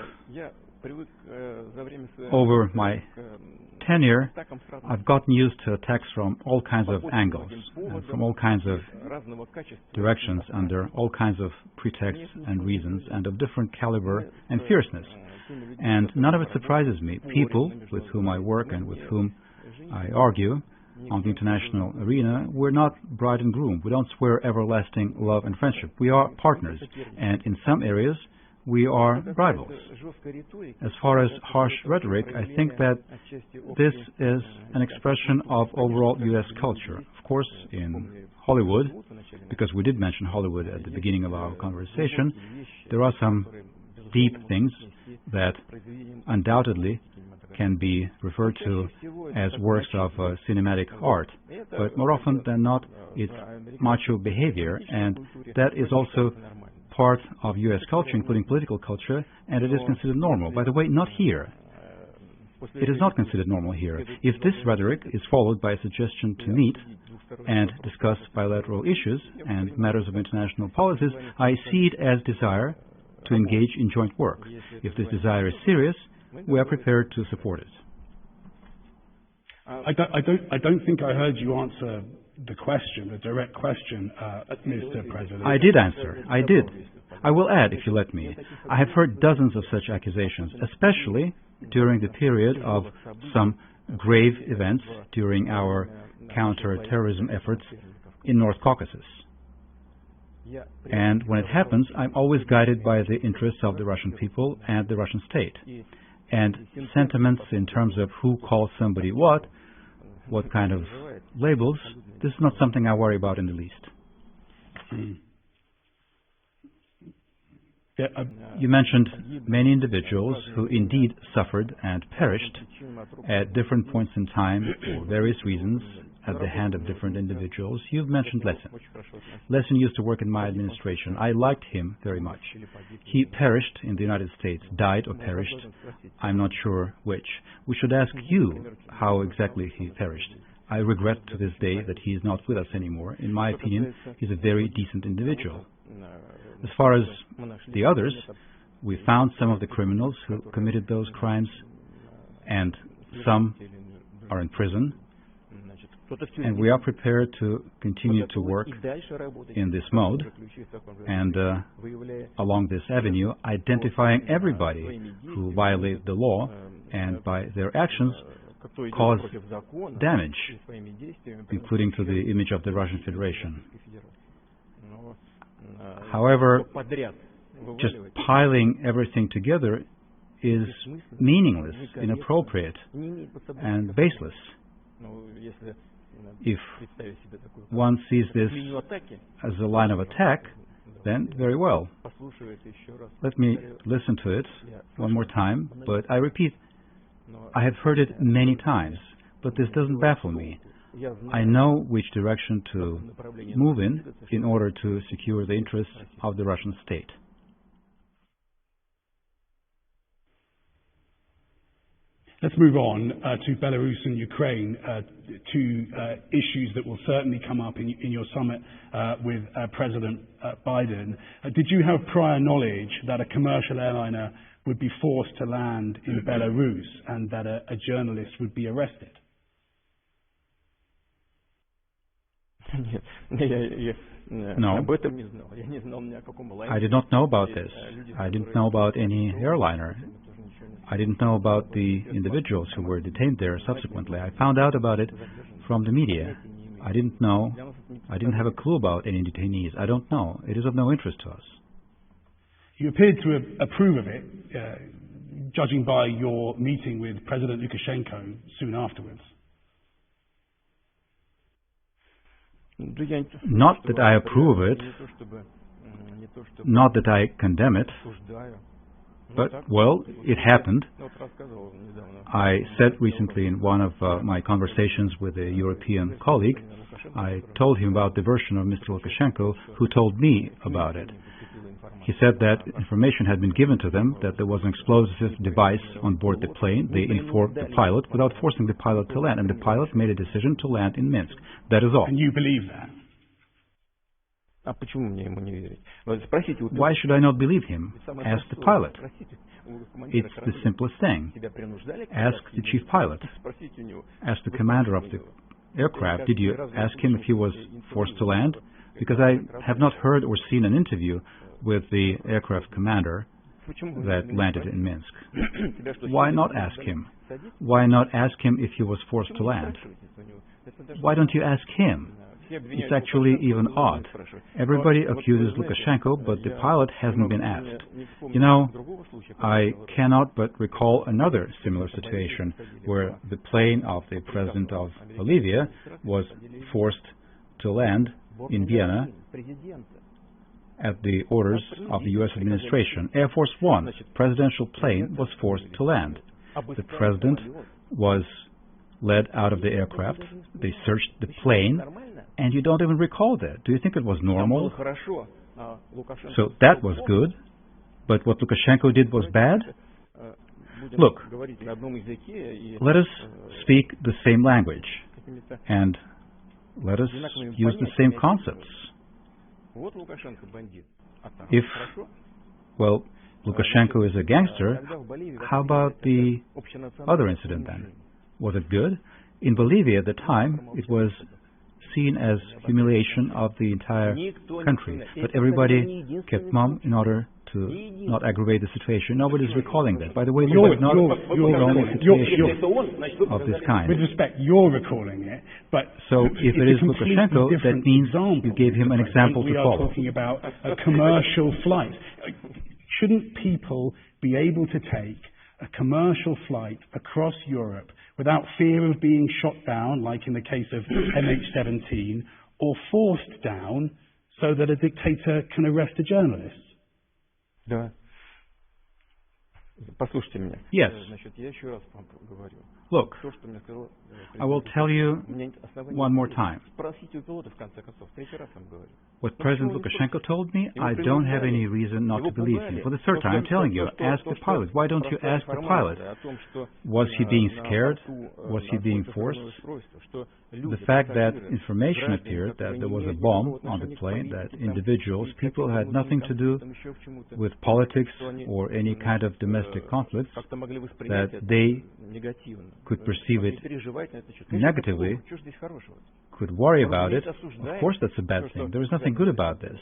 over my tenure, I've gotten used to attacks from all kinds of angles, and from all kinds of directions, under all kinds of pretexts and reasons, and of different caliber and fierceness. And none of it surprises me. People with whom I work and with whom I argue on the international arena, we're not bride and groom. We don't swear everlasting love and friendship. We are partners, and in some areas we are rivals. As far as harsh rhetoric, I think that this is an expression of overall U.S. culture. Of course, in Hollywood, because we did mention Hollywood at the beginning of our conversation, there are some deep things that undoubtedly can be referred to as works of cinematic art. But more often than not, it's macho behavior, and that is also part of U.S. culture, including political culture, and it is considered normal. By the way, not here. It is not considered normal here. If this rhetoric is followed by a suggestion to meet and discuss bilateral issues and matters of international policies, I see it as desire to engage in joint work. If this desire is serious, we are prepared to support it. I don't think I heard you answer the question, the direct question, Mr. President. I did answer. I did. I will add, if you let me. I have heard dozens of such accusations, especially during the period of some grave events during our counter-terrorism efforts in North Caucasus. And when it happens, I'm always guided by the interests of the Russian people and the Russian state. And sentiments in terms of who calls somebody what kind of labels, this is not something I worry about in the least. You mentioned many individuals who indeed suffered and perished at different points in time for various reasons at the hand of different individuals. You've mentioned Lesin. Lesin used to work in my administration. I liked him very much. He perished in the United States, died or perished. I'm not sure which. We should ask you how exactly he perished. I regret to this day that he is not with us anymore. In my opinion, he's a very decent individual. As far as the others, we found some of the criminals who committed those crimes, and some are in prison. And we are prepared to continue to work in this mode and along this avenue, identifying everybody who violates the law and by their actions cause damage, including to the image of the Russian Federation. However, just piling everything together is meaningless, inappropriate, and baseless. If one sees this as a line of attack, then very well. Let me listen to it one more time, but I repeat, I have heard it many times, but this doesn't baffle me. I know which direction to move in order to secure the interests of the Russian state. Let's move on to Belarus and Ukraine, two issues that will certainly come up in your summit with President Biden. Did you have prior knowledge that a commercial airliner would be forced to land in Belarus and that a journalist would be arrested? No, I did not know about this. I didn't know about any airliner. I didn't know about the individuals who were detained there subsequently. I found out about it from the media. I didn't know. I didn't have a clue about any detainees. I don't know. It is of no interest to us. You appeared to approve of it, judging by your meeting with President Lukashenko soon afterwards. Not that I approve of it, not that I condemn it, but, well, it happened. I said recently in one of my conversations with a European colleague, I told him about the version of Mr. Lukashenko, who told me about it. He said that information had been given to them, that there was an explosive device on board the plane. They informed the pilot without forcing the pilot to land, and the pilot made a decision to land in Minsk. That is all. And you believe that? Why should I not believe him? Ask the pilot. It's the simplest thing. Ask the chief pilot. Ask the commander of the aircraft. Did you ask him if he was forced to land? Because I have not heard or seen an interview with the aircraft commander that landed in Minsk. Why not ask him? Why not ask him if he was forced to land? Why don't you ask him? It's actually even odd. Everybody accuses Lukashenko, but the pilot hasn't been asked. You know, I cannot but recall another similar situation where the plane of the president of Bolivia was forced to land in Vienna at the orders of the U.S. administration. Air Force One, presidential plane, was forced to land. The president was led out of the aircraft. They searched the plane, and you don't even recall that. Do you think it was normal? So that was good, but what Lukashenko did was bad? Look, let us speak the same language, and let us use the same concepts. If, well, Lukashenko is a gangster, how about the other incident then? Was it good? In Bolivia at the time, it was seen as humiliation of the entire country. But everybody kept mum in order to not aggravate the situation. Nobody's recalling that. By the way, this is not the only situation of this kind. With respect, you're recalling it, but so if it is Lukashenko, that means you gave him an example to follow. We are talking about a commercial flight. Shouldn't people be able to take a commercial flight across Europe without fear of being shot down, like in the case of MH17, or forced down so that a dictator can arrest a journalist? Yes. Look, I will tell you one more time. What President Lukashenko told me, I don't have any reason not to believe him. For the third time, I'm telling you, ask the pilot. Why don't you ask the pilot? Was he being scared? Was he being forced? The fact that information appeared that there was a bomb on the plane, that individuals, people had nothing to do with politics or any kind of domestic conflicts, that they could perceive it negatively, could worry about it. Of course that's a bad thing. There is nothing good about this.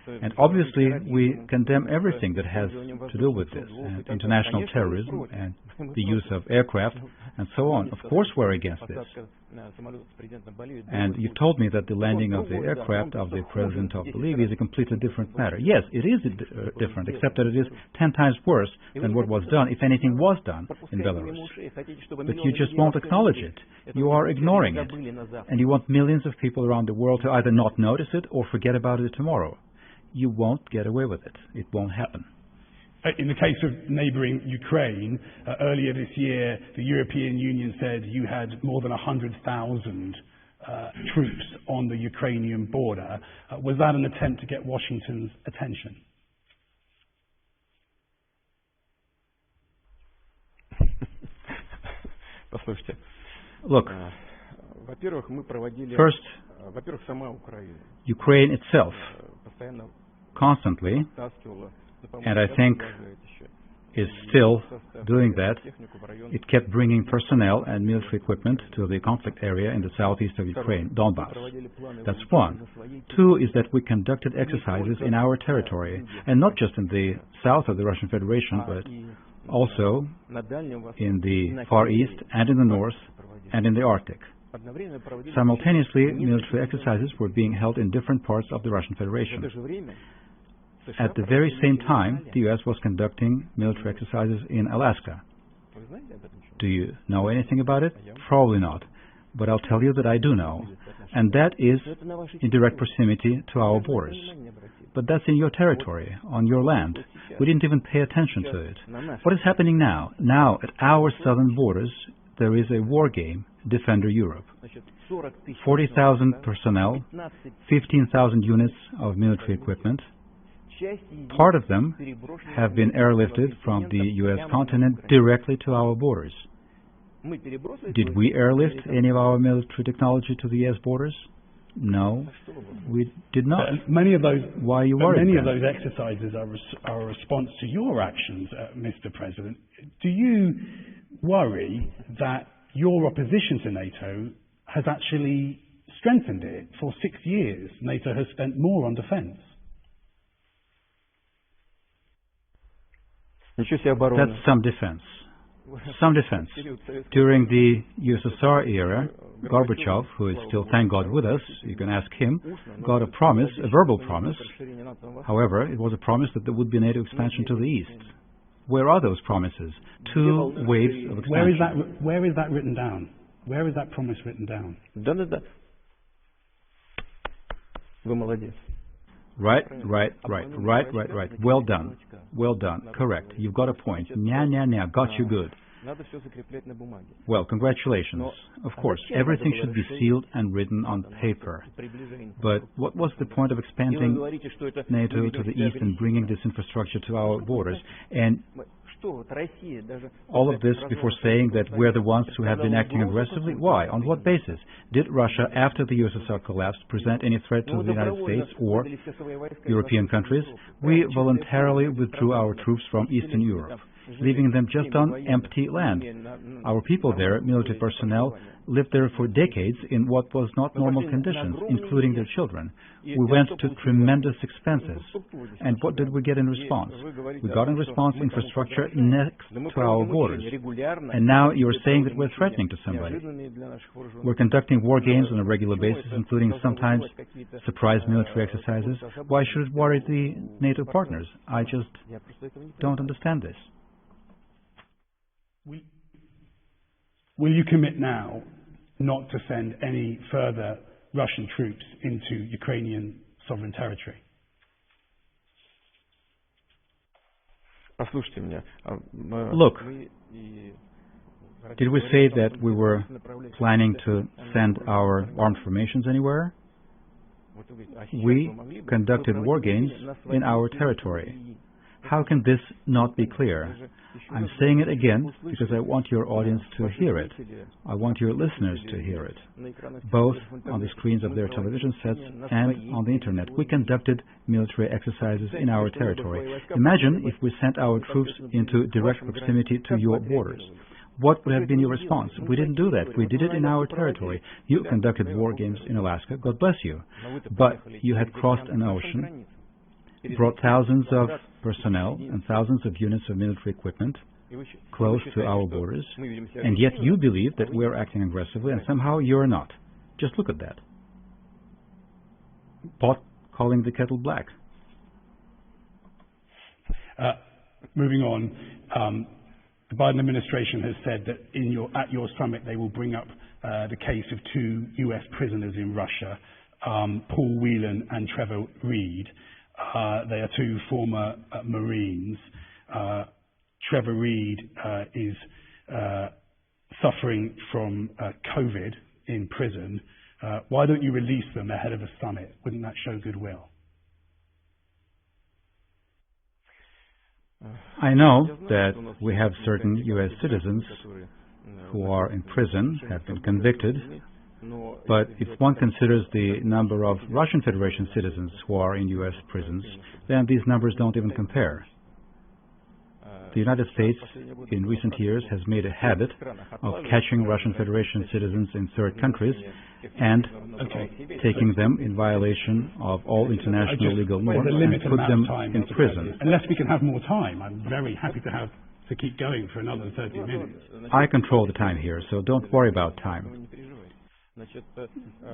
And obviously we condemn everything that has to do with this, and international terrorism and the use of aircraft and so on. Of course we're against this. And you told me that the landing of the aircraft of the president of Bolivia is a completely different matter. Yes, it is different, except that it is 10 times worse than what was done, if anything was done, in Belarus. But you just won't acknowledge it. You are ignoring it. And you want millions of people around the world to either not notice it or forget about it tomorrow. You won't get away with it. It won't happen. In the case of neighbouring Ukraine, earlier this year, the European Union said you had more than 100,000 troops on the Ukrainian border. Was that an attempt to get Washington's attention? Look, first, Ukraine itself constantly, and I think is still doing that, it kept bringing personnel and military equipment to the conflict area in the southeast of Ukraine, Donbass. That's one. Two is that we conducted exercises in our territory, and not just in the south of the Russian Federation, but also in the Far East and in the North and in the Arctic. Simultaneously, military exercises were being held in different parts of the Russian Federation. At the very same time, the U.S. was conducting military exercises in Alaska. Do you know anything about it? Probably not. But I'll tell you that I do know. And that is in direct proximity to our borders. But that's in your territory, on your land. We didn't even pay attention to it. What is happening now? Now, at our southern borders, there is a war game, Defender Europe. 40,000 personnel, 15,000 units of military equipment. Part of them have been airlifted from the U.S. continent directly to our borders. Did we airlift any of our military technology to the U.S. borders? No, we did not. Many of those, why are you worried? Many of those exercises are a response to your actions, Mr. President. Do you worry that your opposition to NATO has actually strengthened it? For 6 years, NATO has spent more on defense. That's some defense. Some defense. During the USSR era, Gorbachev, who is still, thank God, with us, you can ask him, got a promise, a verbal promise. However, it was a promise that there would be NATO expansion to the east. Where are those promises? 2 waves of expansion. Where is that written down? Where is that promise written down? Right. Well done. Well done. Correct. You've got a point. Nya. Got you good. Well, congratulations. Of course, everything should be sealed and written on paper. But what was the point of expanding NATO to the east and bringing this infrastructure to our borders? And all of this before saying that we're the ones who have been acting aggressively? Why? On what basis? Did Russia, after the USSR collapsed, present any threat to the United States or European countries? We voluntarily withdrew our troops from Eastern Europe, leaving them just on empty land. Our people there, military personnel, lived there for decades in what was not normal conditions, including their children. We went to tremendous expenses. And what did we get in response? We got in response infrastructure next to our borders. And now you're saying that we're threatening to somebody. We're conducting war games on a regular basis, including sometimes surprise military exercises. Why should it worry the NATO partners? I just don't understand this. Will you commit now not to send any further Russian troops into Ukrainian sovereign territory? Look, did we say that we were planning to send our armed formations anywhere? We conducted war games in our territory. How can this not be clear? I'm saying it again because I want your audience to hear it. I want your listeners to hear it, both on the screens of their television sets and on the Internet. We conducted military exercises in our territory. Imagine if we sent our troops into direct proximity to your borders. What would have been your response? We didn't do that. We did it in our territory. You conducted war games in Alaska. God bless you. But you had crossed an ocean, brought thousands of personnel and thousands of units of military equipment close to our borders, and yet you believe that we're acting aggressively, and somehow you're not. Just look at that. Pot calling the kettle black. Moving on, the Biden administration has said that at your summit they will bring up the case of 2 U.S. prisoners in Russia, Paul Whelan and Trevor Reed. They are 2 former Marines. Trevor Reed is suffering from COVID in prison. Why don't you release them ahead of a summit? Wouldn't that show goodwill? I know that we have certain U.S. citizens who are in prison, have been convicted, but if one considers the number of Russian Federation citizens who are in U.S. prisons, then these numbers don't even compare. The United States, in recent years, has made a habit of catching Russian Federation citizens in third countries and taking them in violation of all international legal norms and put them in prison. Unless we can have more time, I'm very happy to keep going for another 30 minutes. I control the time here, so don't worry about time.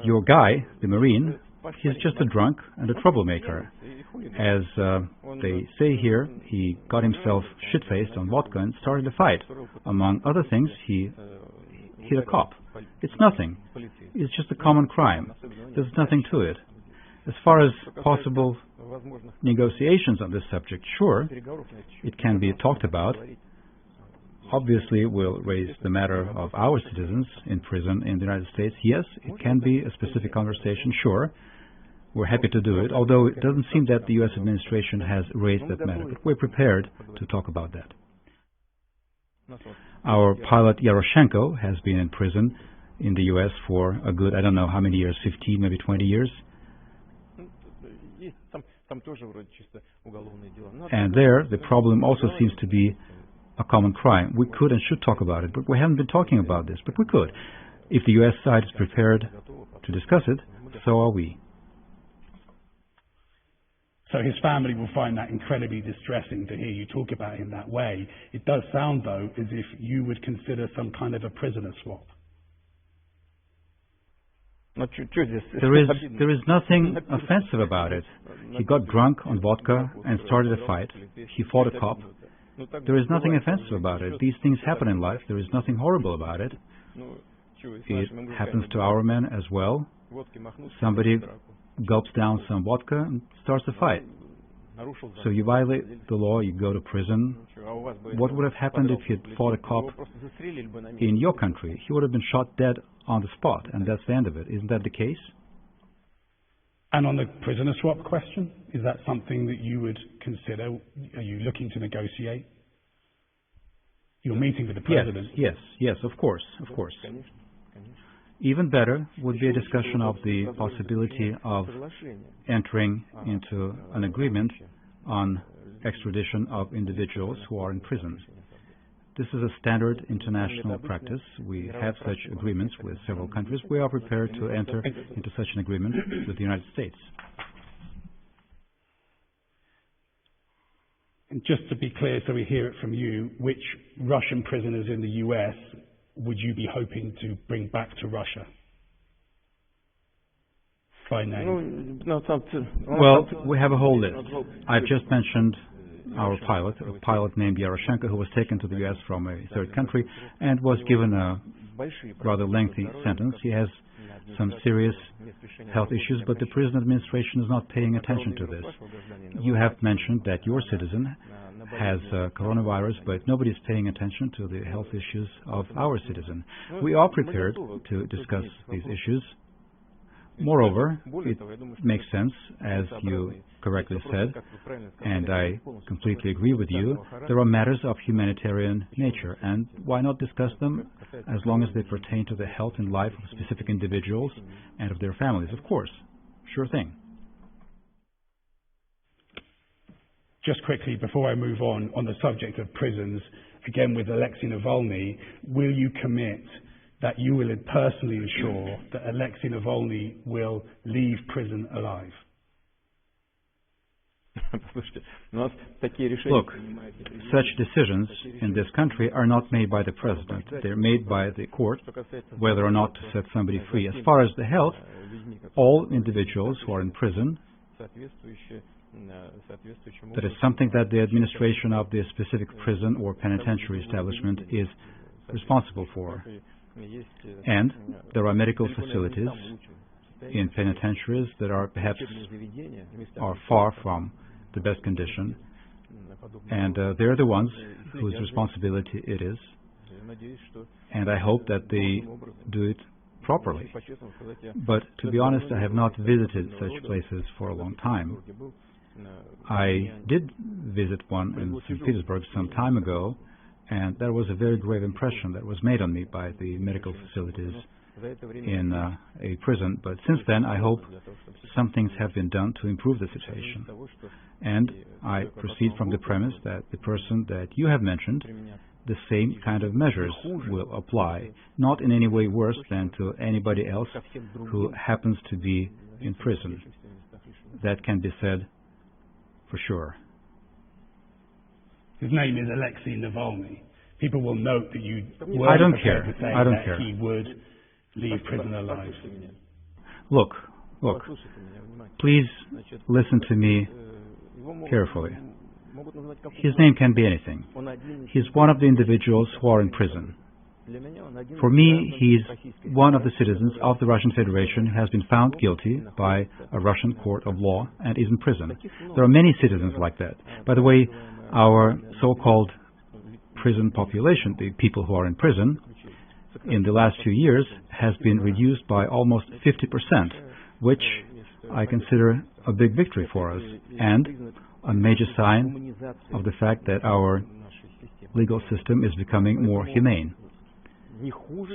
Your guy, the Marine, he's just a drunk and a troublemaker. As they say here, he got himself shit-faced on vodka and started a fight. Among other things, he hit a cop. It's nothing. It's just a common crime. There's nothing to it. As far as possible negotiations on this subject, sure, it can be talked about. Obviously, we'll raise the matter of our citizens in prison in the United States. Yes, it can be a specific conversation, sure. We're happy to do it, although it doesn't seem that the U.S. administration has raised that matter. But we're prepared to talk about that. Our pilot Yaroshenko has been in prison in the U.S. for a good, I don't know how many years, 15, maybe 20 years. And there, the problem also seems to be a common crime. We could and should talk about it, but we haven't been talking about this, but we could. If the U.S. side is prepared to discuss it, so are we. So his family will find that incredibly distressing to hear you talk about him that way. It does sound, though, as if you would consider some kind of a prisoner swap. There is nothing offensive about it. He got drunk on vodka and started a fight. He fought a cop. There is nothing offensive about it. These things happen in life. There is nothing horrible about it. It happens to our men as well. Somebody gulps down some vodka and starts a fight. So you violate the law, you go to prison. What would have happened if you'd fought a cop in your country? He would have been shot dead on the spot, and that's the end of it. Isn't that the case? And on the prisoner swap question, is that something that you would consider? Are you looking to negotiate? You're meeting with the president. Yes, of course. Even better would be a discussion of the possibility of entering into an agreement on extradition of individuals who are in prison. This is a standard international practice. We have such agreements with several countries. We are prepared to enter into such an agreement with the United States. And just to be clear, so we hear it from you, which Russian prisoners in the US would you be hoping to bring back to Russia? By name. Well, we have a whole list. I've just mentioned our pilot, a pilot named Yaroshenko, who was taken to the U.S. from a third country and was given a rather lengthy sentence. He has some serious health issues, but the prison administration is not paying attention to this. You have mentioned that your citizen has coronavirus, but nobody's paying attention to the health issues of our citizen. We are prepared to discuss these issues. Moreover, it makes sense, as you correctly said, and I completely agree with you, there are matters of humanitarian nature, and why not discuss them as long as they pertain to the health and life of specific individuals and of their families, of course. Sure thing. Just quickly, before I move on the subject of prisons, again with Alexei Navalny, will you commit that you will personally ensure that Alexei Navalny will leave prison alive? Look, such decisions in this country are not made by the president. They're made by the court, whether or not to set somebody free. As far as the health, all individuals who are in prison, that is something that the administration of the specific prison or penitentiary establishment is responsible for. And there are medical facilities in penitentiaries that are perhaps far from the best condition, and they're the ones whose responsibility it is. And I hope that they do it properly. But to be honest, I have not visited such places for a long time. I did visit one in St. Petersburg some time ago, and that was a very grave impression that was made on me by the medical facilities in a prison. But since then, I hope some things have been done to improve the situation. And I proceed from the premise that the person that you have mentioned, the same kind of measures will apply, not in any way worse than to anybody else who happens to be in prison. That can be said for sure. His name is Alexei Navalny. People will note that you were I don't prepared care. to say I don't that care. he would leave prison alive. Look, please listen to me carefully. His name can be anything. He's one of the individuals who are in prison. For me, he's one of the citizens of the Russian Federation who has been found guilty by a Russian court of law and is in prison. There are many citizens like that. By the way, our so-called prison population, the people who are in prison, in the last few years has been reduced by almost 50%, which I consider a big victory for us and a major sign of the fact that our legal system is becoming more humane.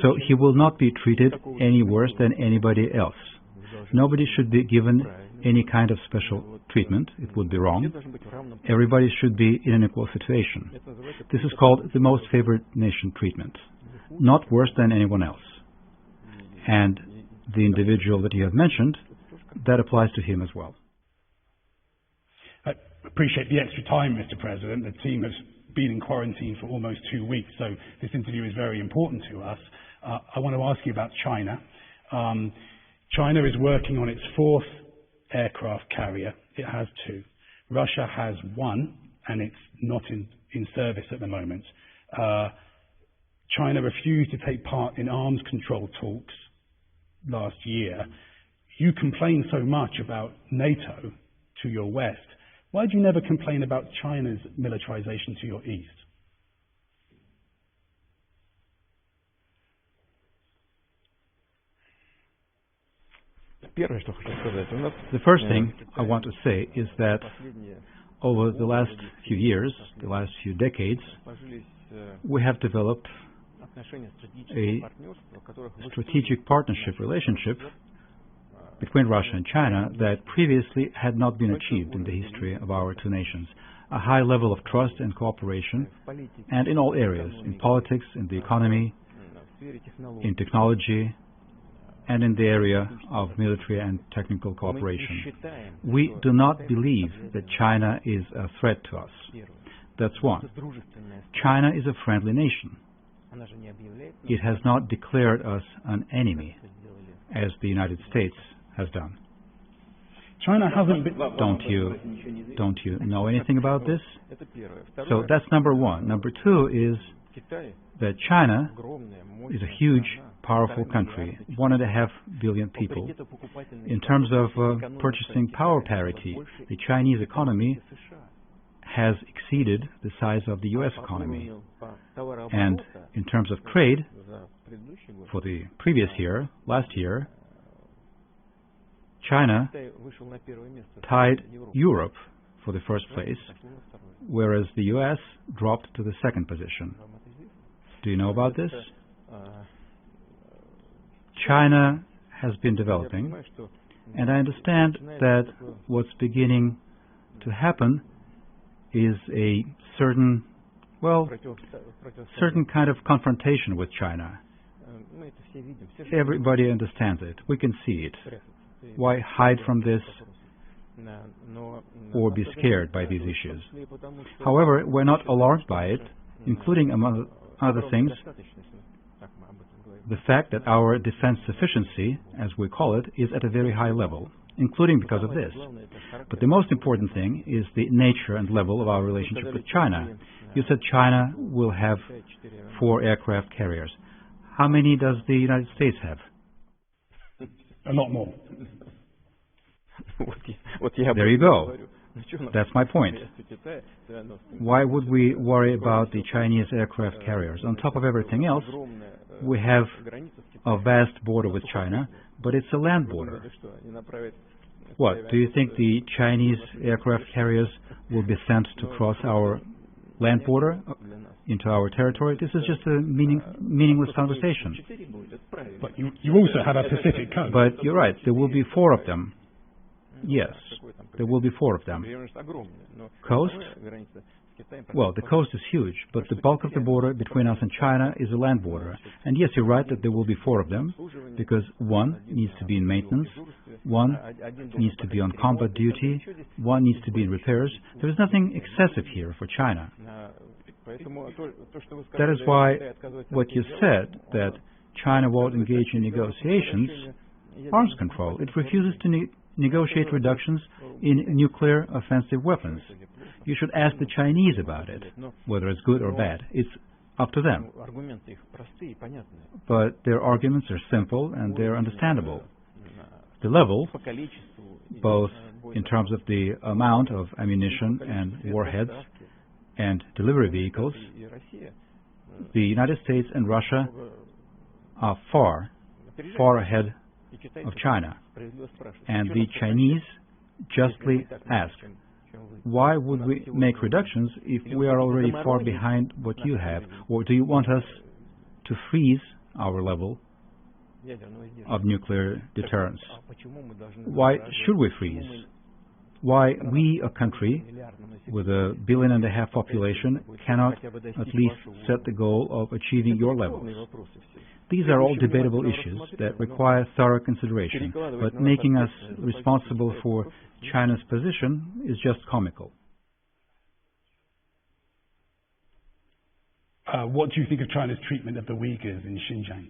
So he will not be treated any worse than anybody else. Nobody should be given any kind of special treatment. It would be wrong. Everybody should be in an equal situation. This is called the most favored nation treatment. Not worse than anyone else. And the individual that you have mentioned, that applies to him as well. I appreciate the extra time, Mr. President. The team has been in quarantine for almost 2 weeks, so this interview is very important to us. I want to ask you about China. China is working on its 4th aircraft carrier. It has 2. Russia has 1, and it's not in service at the moment. China refused to take part in arms control talks last year. You complain so much about NATO to your west. Why do you never complain about China's militarization to your east? The first thing I want to say is that over the last few years, the last few decades, we have developed a strategic partnership relationship between Russia and China that previously had not been achieved in the history of our two nations. A high level of trust and cooperation, and in all areas, in politics, in the economy, in technology, and in the area of military and technical cooperation. We do not believe that China is a threat to us. That's one. China is a friendly nation. It has not declared us an enemy, as the United States has done. China hasn't been... Don't you know anything about this? So that's number one. Number two is that China is a huge, powerful country, 1.5 billion people. In terms of purchasing power parity, the Chinese economy has exceeded the size of the U.S. economy. And in terms of trade, for the previous year, last year, China tied Europe for the first place, whereas the U.S. dropped to the second position. Do you know about this? China has been developing, and I understand that what's beginning to happen is a certain kind of confrontation with China. Everybody understands it. We can see it. Why hide from this or be scared by these issues? However, we're not alarmed by it, including, among other things, the fact that our defense sufficiency, as we call it, is at a very high level, including because of this. But the most important thing is the nature and level of our relationship with China. You said China will have 4 aircraft carriers. How many does the United States have? A lot more. There you go. That's my point. Why would we worry about the Chinese aircraft carriers? On top of everything else, We have a vast border with China, but it's a land border. What, do you think the Chinese aircraft carriers will be sent to cross our land border into our territory? This is just a meaningless conversation. But you also have a Pacific coast. But you're right, there will be 4 of them. Yes, there will be 4 of them. Coast? Well, the coast is huge, but the bulk of the border between us and China is a land border. And yes, you're right that there will be 4 of them, because 1 needs to be in maintenance, 1 needs to be on combat duty, 1 needs to be in repairs. There is nothing excessive here for China. That is why what you said, that China won't engage in negotiations, arms control. It refuses to negotiate reductions in nuclear offensive weapons. You should ask the Chinese about it, whether it's good or bad. It's up to them. But their arguments are simple and they're understandable. The level, both in terms of the amount of ammunition and warheads and delivery vehicles, the United States and Russia are far, far ahead of China. And the Chinese justly ask, why would we make reductions if we are already far behind what you have? Or do you want us to freeze our level of nuclear deterrence? Why should we freeze? Why we, a country with 1.5 billion population, cannot at least set the goal of achieving your levels? These are all debatable issues that require thorough consideration, but making us responsible for China's position is just comical. What do you think of China's treatment of the Uyghurs in Xinjiang?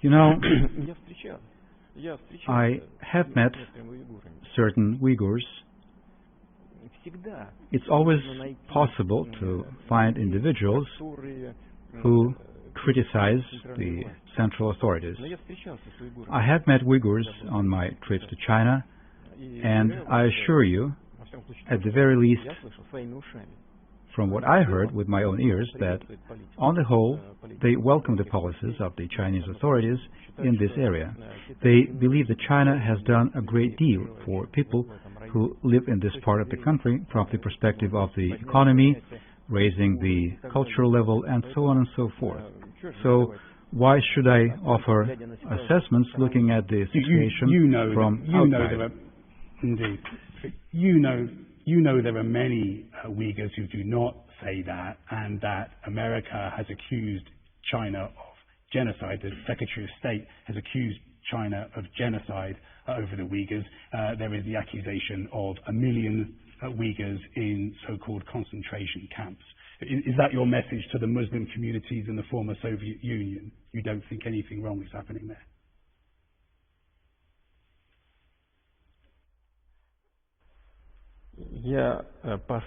You know, I have met certain Uyghurs. It's always possible to find individuals who criticize the central authorities. I have met Uyghurs on my trips to China, and I assure you, at the very least, from what I heard with my own ears, that on the whole, they welcome the policies of the Chinese authorities in this area. They believe that China has done a great deal for people who live in this part of the country from the perspective of the economy, raising the cultural level, and so on and so forth. So why should I offer assessments looking at the situation from outside? Indeed. You know there are many Uyghurs who do not say that, and that America has accused China of genocide. The Secretary of State has accused China of genocide over the Uyghurs. There is the accusation of 1 million Uyghurs in so-called concentration camps. Is that your message to the Muslim communities in the former Soviet Union? You don't think anything wrong is happening there? As far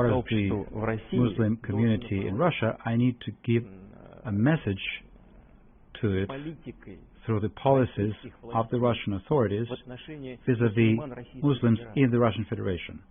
as the Muslim community in Russia, I need to give a message to it through the policies of the Russian authorities vis-à-vis Muslims in the Russian Federation.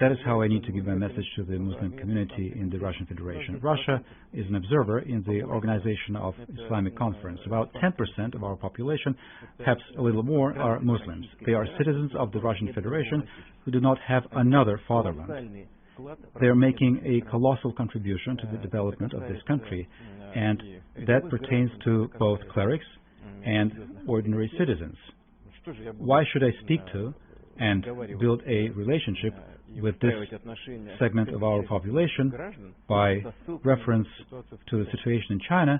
That is how I need to give my message to the Muslim community in the Russian Federation. Russia is an observer in the Organization of Islamic Conference. About 10% of our population, perhaps a little more, are Muslims. They are citizens of the Russian Federation who do not have another fatherland. They are making a colossal contribution to the development of this country, and that pertains to both clerics and ordinary citizens. Why should I speak to and build a relationship with this segment of our population by reference to the situation in China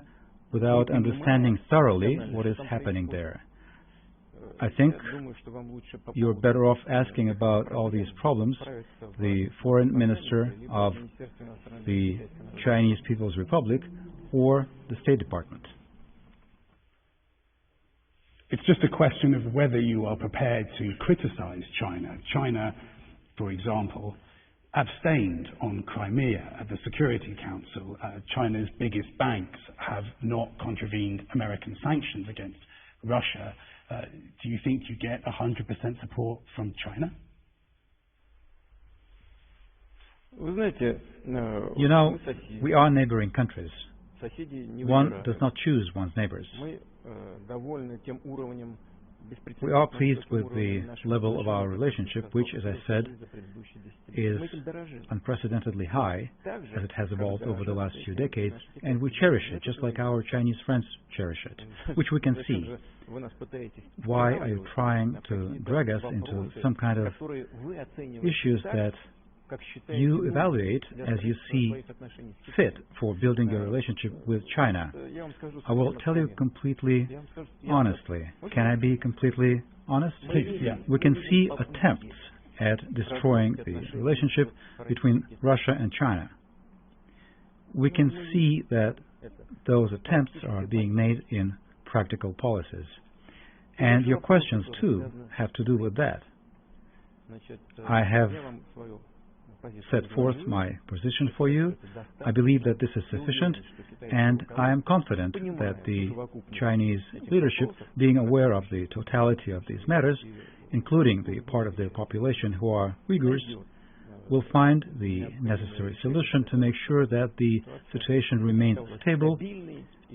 without understanding thoroughly what is happening there? I think you're better off asking about all these problems the foreign minister of the Chinese People's Republic or the State Department. It's just a question of whether you are prepared to criticize China. China, for example, abstained on Crimea at the Security Council. China's biggest banks have not contravened American sanctions against Russia. do you think you get 100% support from China? You know, we are neighboring countries. One does not choose one's neighbors. We are pleased with the level of our relationship, which, as I said, is unprecedentedly high, as it has evolved over the last few decades, and we cherish it, just like our Chinese friends cherish it, which we can see. Why are you trying to drag us into some kind of issues that you evaluate as you see fit for building your relationship with China? I will tell you completely honestly. Can I be completely honest? Yeah. We can see attempts at destroying the relationship between Russia and China. We can see that those attempts are being made in practical policies. And your questions, too, have to do with that. I have set forth my position for you. I believe that this is sufficient, and I am confident that the Chinese leadership, being aware of the totality of these matters, including the part of their population who are Uyghurs, will find the necessary solution to make sure that the situation remains stable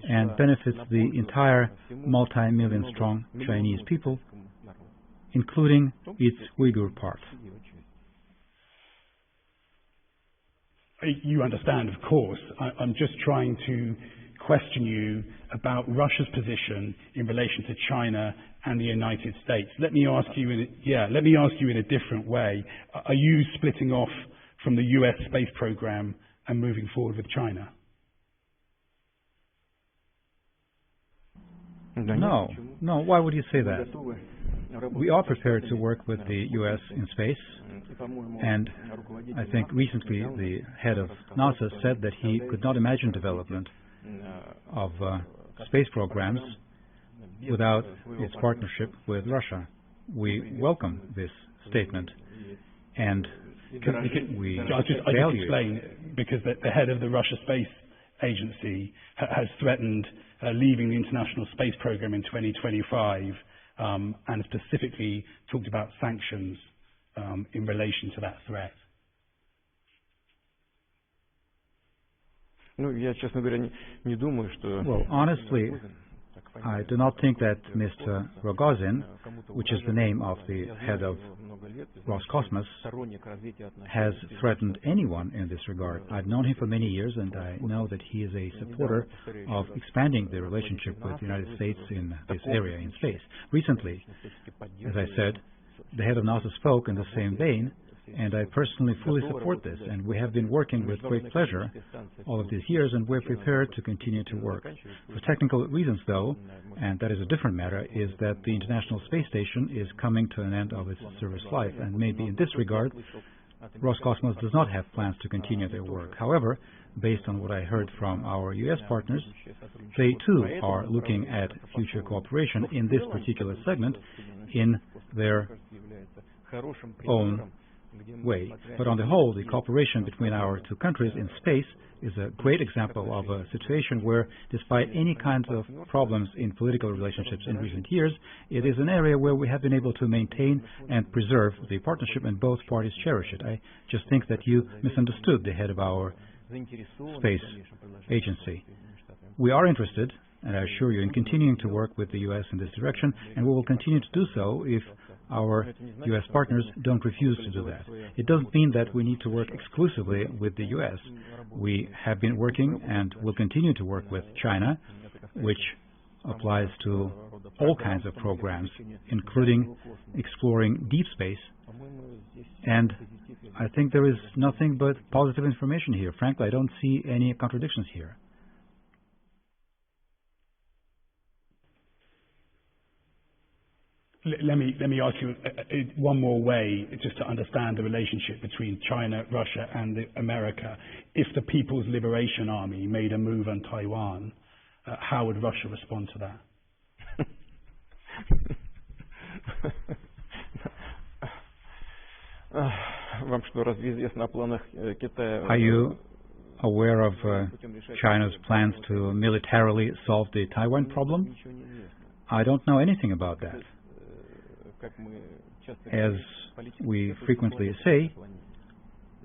and benefits the entire multi-million-strong Chinese people, including its Uyghur part. You understand, of course. I'm just trying to question you about Russia's position in relation to China and the United States. Let me ask you in a different way. Are you splitting off from the US space program and moving forward with China? No. Why would you say that? We are prepared to work with the U.S. in space, and I think recently the head of NASA said that he could not imagine development of space programs without its partnership with Russia. We welcome this statement, and we I'll just explain, because the head of the Russia Space Agency has threatened leaving the International Space Program in 2025, and specifically talked about sanctions in relation to that threat. Well, honestly, I do not think that Mr. Rogozin, which is the name of the head of Roscosmos, has threatened anyone in this regard. I've known him for many years, and I know that he is a supporter of expanding the relationship with the United States in this area, in space. Recently, as I said, the head of NASA spoke in the same vein, and I personally fully support this, and we have been working with great pleasure all of these years, and we're prepared to continue to work. For technical reasons, though, and that is a different matter, is that the International Space Station is coming to an end of its service life, and maybe in this regard, Roscosmos does not have plans to continue their work. However, based on what I heard from our U.S. partners, they too are looking at future cooperation in this particular segment in their own way. But on the whole, the cooperation between our two countries in space is a great example of a situation where, despite any kinds of problems in political relationships in recent years, it is an area where we have been able to maintain and preserve the partnership, and both parties cherish it. I just think that you misunderstood the head of our space agency. We are interested, and I assure you, in continuing to work with the U.S. in this direction, and we will continue to do so if our U.S. partners don't refuse to do that. It doesn't mean that we need to work exclusively with the U.S. We have been working and will continue to work with China, which applies to all kinds of programs, including exploring deep space. And I think there is nothing but positive information here. Frankly, I don't see any contradictions here. Let me ask you one more way, just to understand the relationship between China, Russia, and America. If the People's Liberation Army made a move on Taiwan, how would Russia respond to that? Are you aware of China's plans to militarily solve the Taiwan problem? I don't know anything about that. As we frequently say,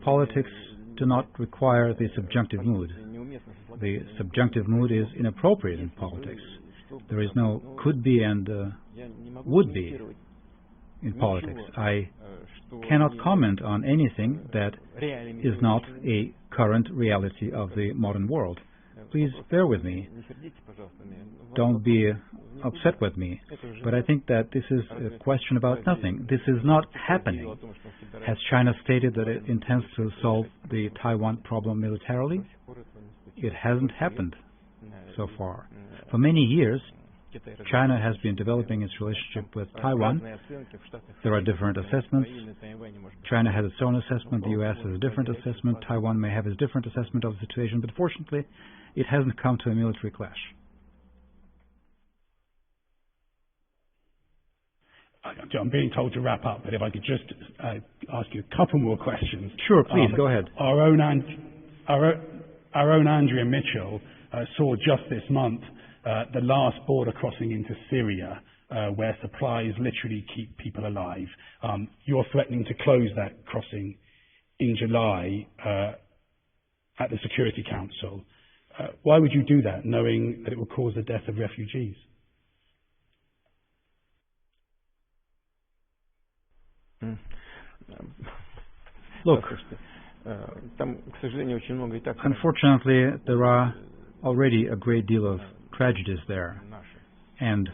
politics do not require the subjunctive mood. The subjunctive mood is inappropriate in politics. There is no could be and would be in politics. I cannot comment on anything that is not a current reality of the modern world. Please bear with me. Don't be upset with me. But I think that this is a question about nothing. This is not happening. Has China stated that it intends to solve the Taiwan problem militarily? It hasn't happened so far. For many years, China has been developing its relationship with Taiwan. There are different assessments. China has its own assessment. The U.S. has a different assessment. Taiwan may have a different assessment of the situation. But fortunately, it hasn't come to a military clash. I'm being told to wrap up, but if I could just ask you a couple more questions. Sure, please, go ahead. Our own Andrea Mitchell saw just this month the last border crossing into Syria, where supplies literally keep people alive. You're threatening to close that crossing in July at the Security Council. Why would you do that, knowing that it will cause the death of refugees? Look, unfortunately, there are already a great deal of tragedies there, and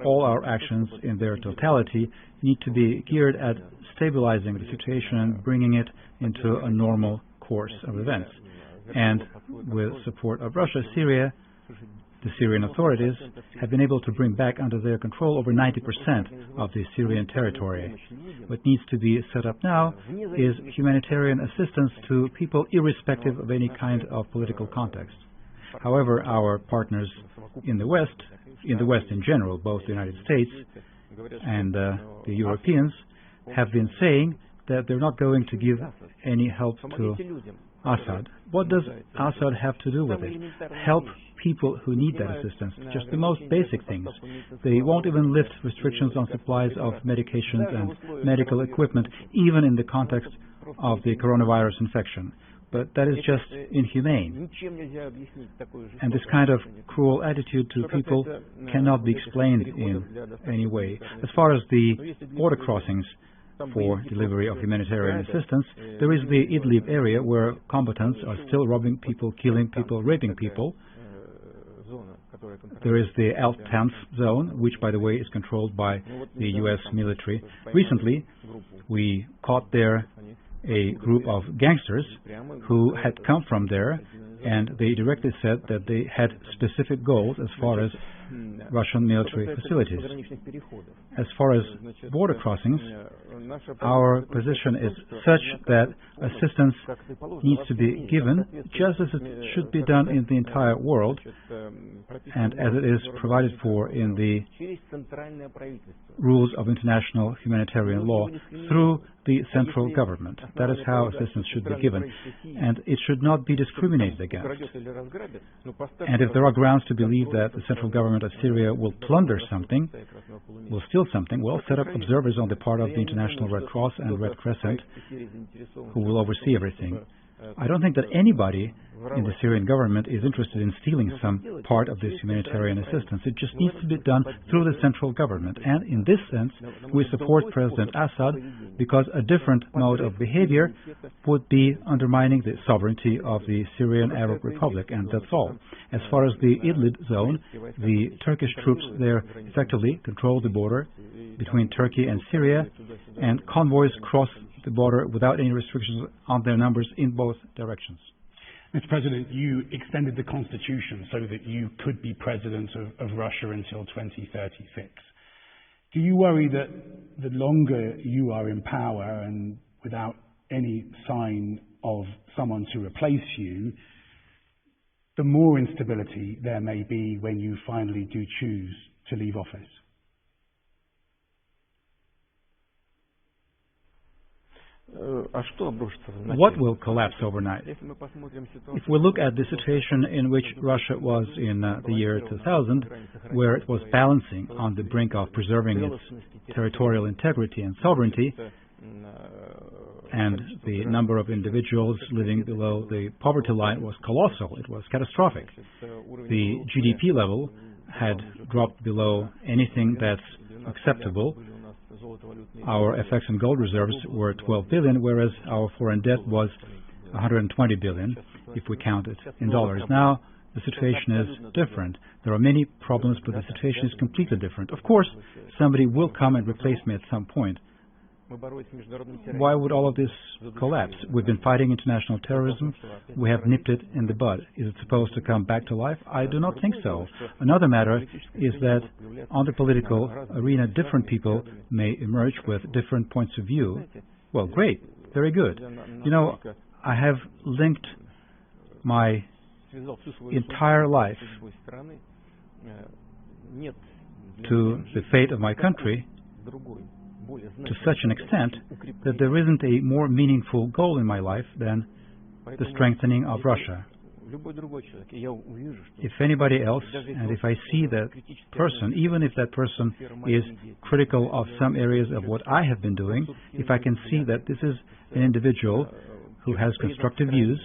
all our actions in their totality need to be geared at stabilizing the situation and bringing it into a normal course of events. And with support of Russia, Syria, the Syrian authorities have been able to bring back under their control over 90% of the Syrian territory. What needs to be set up now is humanitarian assistance to people irrespective of any kind of political context. However, our partners in the West in general, both the United States and the Europeans, have been saying that they're not going to give any help to Assad. What does Assad have to do with it? Help people who need that assistance, just the most basic things. They won't even lift restrictions on supplies of medications and medical equipment, even in the context of the coronavirus infection. But that is just inhumane. And this kind of cruel attitude to people cannot be explained in any way. As far as the border crossings for delivery of humanitarian assistance, there is the Idlib area where combatants are still robbing people, killing people, raping people. There is the Al-Tanf zone, which, by the way, is controlled by the U.S. military. Recently, we caught there a group of gangsters who had come from there, and they directly said that they had specific goals as far as Russian military facilities. As far as border crossings, our position is such that assistance needs to be given just as it should be done in the entire world and as it is provided for in the rules of international humanitarian law through the central government. That is how assistance should be given, and it should not be discriminated against. And if there are grounds to believe that the central government of Syria will plunder something, will steal something, well, set up observers on the part of the International Red Cross and Red Crescent who will oversee everything. I don't think that anybody in the Syrian government is interested in stealing some part of this humanitarian assistance. It just needs to be done through the central government. And in this sense, we support President Assad because a different mode of behavior would be undermining the sovereignty of the Syrian Arab Republic, and that's all. As far as the Idlib zone, the Turkish troops there effectively control the border between Turkey and Syria, and convoys cross the border without any restrictions on their numbers in both directions. Mr. President, you extended the Constitution so that you could be president of Russia until 2036. Do you worry that the longer you are in power and without any sign of someone to replace you, the more instability there may be when you finally do choose to leave office? What will collapse overnight? If we look at the situation in which Russia was in the year 2000, where it was balancing on the brink of preserving its territorial integrity and sovereignty, and the number of individuals living below the poverty line was colossal, it was catastrophic. The GDP level had dropped below anything that's acceptable. Our FX and gold reserves were 12 billion, whereas our foreign debt was 120 billion, if we count it in dollars. Now, the situation is different. There are many problems, but the situation is completely different. Of course, somebody will come and replace me at some point. Why would all of this collapse? We've been fighting international terrorism. We have nipped it in the bud. Is it supposed to come back to life? I do not think so. Another matter is that on the political arena, different people may emerge with different points of view. Well, great. Very good. You know, I have linked my entire life to the fate of my country to such an extent that there isn't a more meaningful goal in my life than the strengthening of Russia. If anybody else, and if I see that person, even if that person is critical of some areas of what I have been doing, if I can see that this is an individual who has constructive views,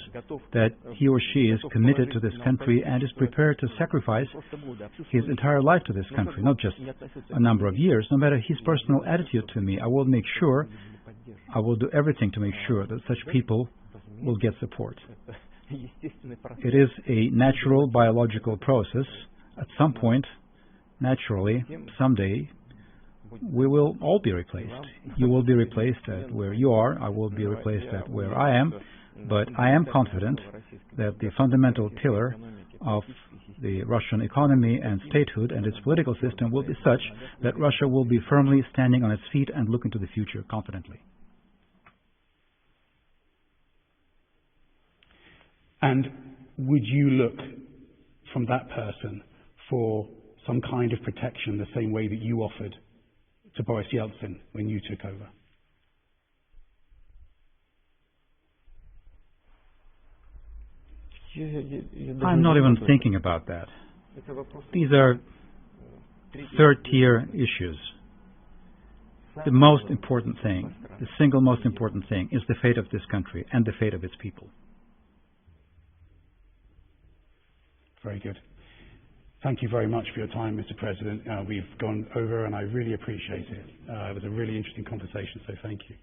that he or she is committed to this country and is prepared to sacrifice his entire life to this country, not just a number of years, no matter his personal attitude to me, I will make sure, I will do everything to make sure that such people will get support. It is a natural biological process. At some point, naturally, someday, we will all be replaced. You will be replaced at where you are. I will be replaced at where I am. But I am confident that the fundamental pillar of the Russian economy and statehood and its political system will be such that Russia will be firmly standing on its feet and look into the future confidently. And would you look from that person for some kind of protection the same way that you offered to Boris Yeltsin when you took over? I'm not even thinking about that. These are third-tier issues. The most important thing, the single most important thing, is the fate of this country and the fate of its people. Very good. Thank you very much for your time, Mr. President. We've gone over, and I really appreciate it. It was a really interesting conversation, so thank you.